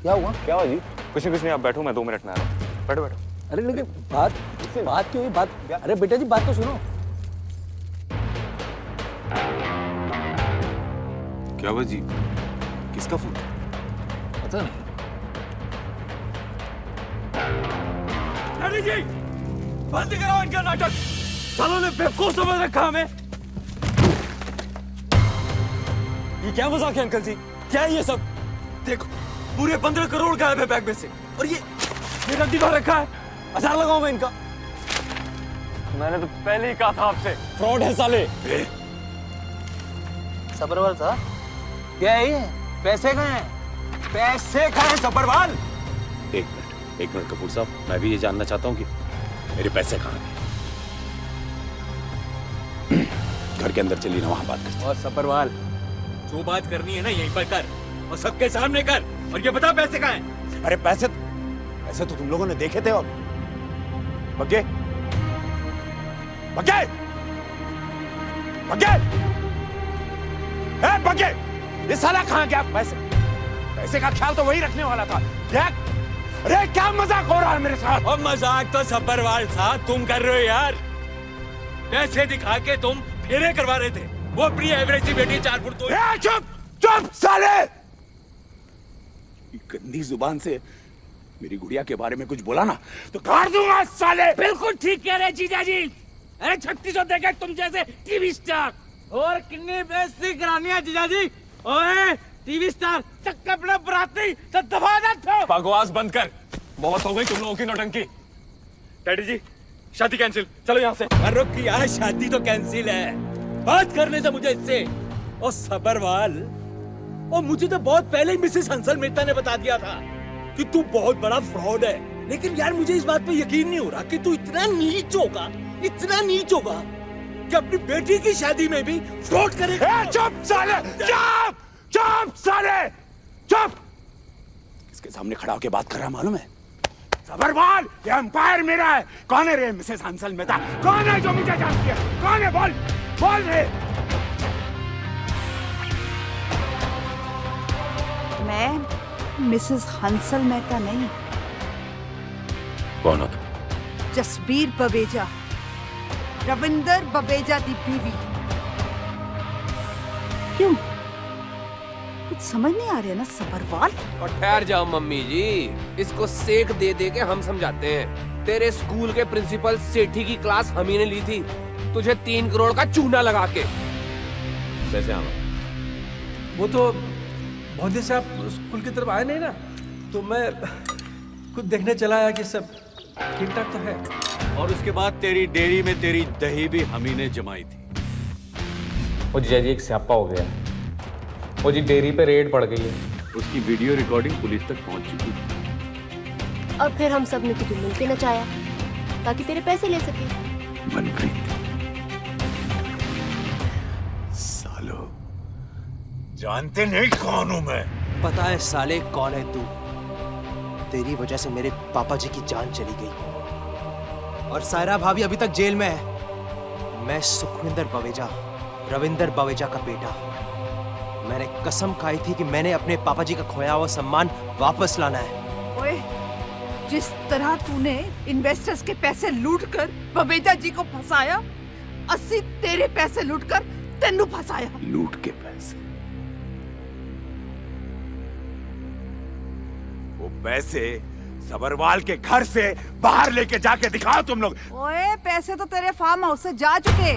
क्या हुआ? क्या हुआ जी? कुछ नहीं आप बैठो, मैं 2 मिनट में आ रहा हूँ। बैठो बैठो। अरे लेकिन बात क्यों हुई? बात, अरे बेटा जी बात तो सुनो। क्या हुआ जी? किसका फोन? पता नहीं। ननी जी, बंद कराओ इनका नाटक। सालों ने बेवकूफ समझ रखा हमें। ये क्या मजाक है अंकल जी? क्या है ये सब? देखो पूरे 15 करोड़ गायब है बैग में से, और ये रद्दी भर रखा है। 1000 लगाऊं मैं इनका? मैंने तो पहले ही कहा था आपसे, फ्रॉड है साले। सब्रवाल साहब, क्या है ये? पैसे कहाँ हैं? पैसे कहाँ हैं सब्रवाल? एक मिनट कपूर साहब, मैं भी ये जानना चाहता हूँ कि मेरे पैसे कहाँ गए। घर के अंदर चलिए ना, वहां बात करते हैं। और सब्रवाल, जो बात करनी है ना यहीं पर कर, और सबके सामने कर, और ये बता पैसे कहाँ हैं? अरे पैसे तो तुम लोगों ने देखे थे। और बग्गे बग्गे बग्गे बग्गे, ये साला कहाँ गया? पैसे का ख्याल तो वही रखने वाला था। देख, अरे क्या मजाक हो रहा है मेरे साथ? और मजाक तो सब्बरवाल साहब तुम कर रहे हो यार। पैसे दिखा के तुम फेरे करवा रहे थे। वो अपनी एवरेज सी बेटी 4 फुट तो। चुप साले! गंदी जुबान से मेरी गुड़िया के बारे में कुछ बोला ना तो काट दूंगा साले। बिल्कुल ठीक कह रहे जीजा जी। अरे 3600 देखे तुम जैसे टीवी स्टार। और कितनी बेइज्जती करानी है जीजा जी? ओए टीवी स्टार चक्कर अपने बराती तो दबा दो। बकवास बंद कर, बहुत हो गई तुम लोगों की नौटंकी। डैडी जी, शादी कैंसिल, चलो यहाँ से। रुक यार, शादी तो कैंसिल है, बात करने से मुझे इससे। और सब्रवाल, और मुझे तो बहुत पहले ही मिसेस हंसल मेहता ने बता दिया था कि तू बहुत बड़ा फ्रॉड है। लेकिन यार मुझे इस बात पे यकीन नहीं हो रहा कि तू इतना नीच होगा कि अपनी बेटी की शादी में भी फ्रॉड करेगा। चुप साले! चुप साले! चुप! इसके सामने खड़ा होकर बात कर रहा मालूम है? सब्रवाल, ये एम्पायर मेरा है। कौन है रे मिसेस हंसल मेहता? कौन है जो मुझे जानती है? कौन है? बोल रे। मैं मिसेस हंसल मेहता नहीं, कौन हो तुम? जसबीर बवेजा, रविंदर बवेजा की बीवी। क्यों, कुछ समझ नहीं आ रहा ना सबरवाल? और ठहर जाओ मम्मी जी, इसको सेक दे दे के हम समझाते हैं। तेरे स्कूल के प्रिंसिपल सेठी की क्लास हम ही ने ली थी, तुझे 3 करोड़ का चूना लगा के। कैसे आवा? वो तो बहुत दिन से आप स्कूल की तरफ आए नहीं ना, तो मैं कुछ देखने चला आया कि सब ठीक ठाक तो है। और उसके बाद तेरी डेयरी में तेरी दही भी हम ही ने जमाई थी। वो जीजा जी एक स्यापा हो गया। वो जी डेयरी पे रेड पड़ गई है। उसकी वीडियो रिकॉर्डिंग पुलिस तक पहुंच चुकी है। और फिर हम सब ने तुझे मिलके नचाया ताकि तेरे पैसे ले सके। मनप्रीत, सालो जानते नहीं कौन हूं मैं। पता है साले कौन है तू? तेरी वजह से मेरे पापा जी की जान चली गई और सायरा भाभी अभी तक जेल में है। मैं सुखविंदर बवेजा, रविंदर बवेजा का बेटा। मैंने कसम खाई थी कि मैंने अपने पापा जी का खोया हुआ सम्मान वापस लाना है। ओए, जिस तरह तूने इन्वेस्टर्स के पैसे लूटकर बवेजा जी को फंसाया, 80 तेरे पैसे लूटकर तेनू फंसाया। लूट के पैसे? वो पैसे सबरवाल के घर से बाहर लेके जाके दिखाओ तुम लोग। ओए, पैसे तो तेरे फार्म हाउस से जा चुके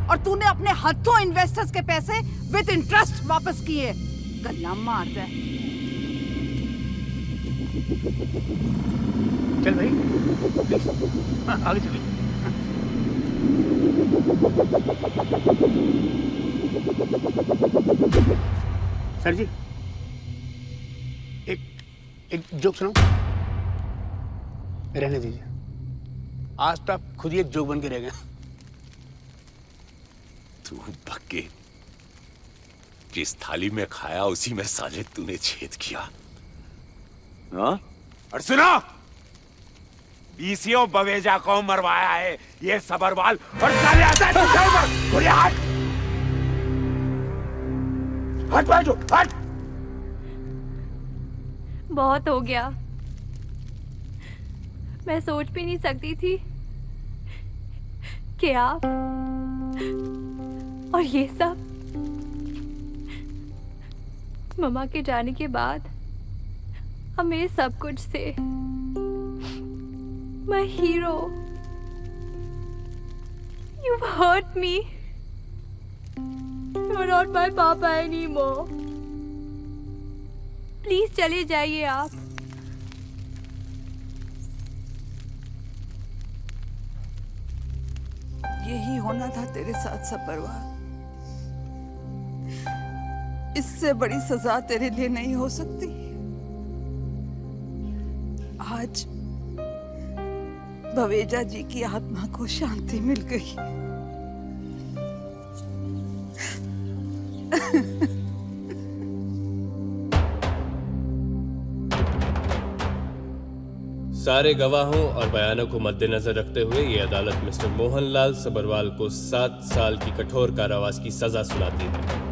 और तूने अपने हाथों इन्वेस्टर्स के पैसे विद इंटरेस्ट वापस किए। गल्ला मार दे। चल भाई, हाँ, आगे चल। सर जी, एक जोक सुनाओ। रहने दीजिए, आज तो आप खुद ही एक जोक बन के रह गए। तू भक्के, जिस थाली में खाया उसी में साले तूने छेद किया। हाँ? और सुनो, बीसीओ बवेजा को मरवाया है ये सबरवाल और साले आता है तुझे ऊपर। गोली हट, हट बैठो, हट। बहुत हो गया। मैं सोच भी नहीं सकती थी कि आप और ये सब मम्मा के जाने के बाद अब मेरे सब कुछ थे। My hero, you've hurt me. You're not my papa anymore. Please चले जाइए आप। यही होना था तेरे साथ सबरवाल। इससे बड़ी सजा तेरे लिए नहीं हो सकती। आज बवेजा जी की आत्मा को शांति मिल गई। सारे गवाहों और बयानों को मद्देनजर रखते हुए ये अदालत मिस्टर मोहनलाल सबरवाल को 7 साल की कठोर कारावास की सजा सुनाती है।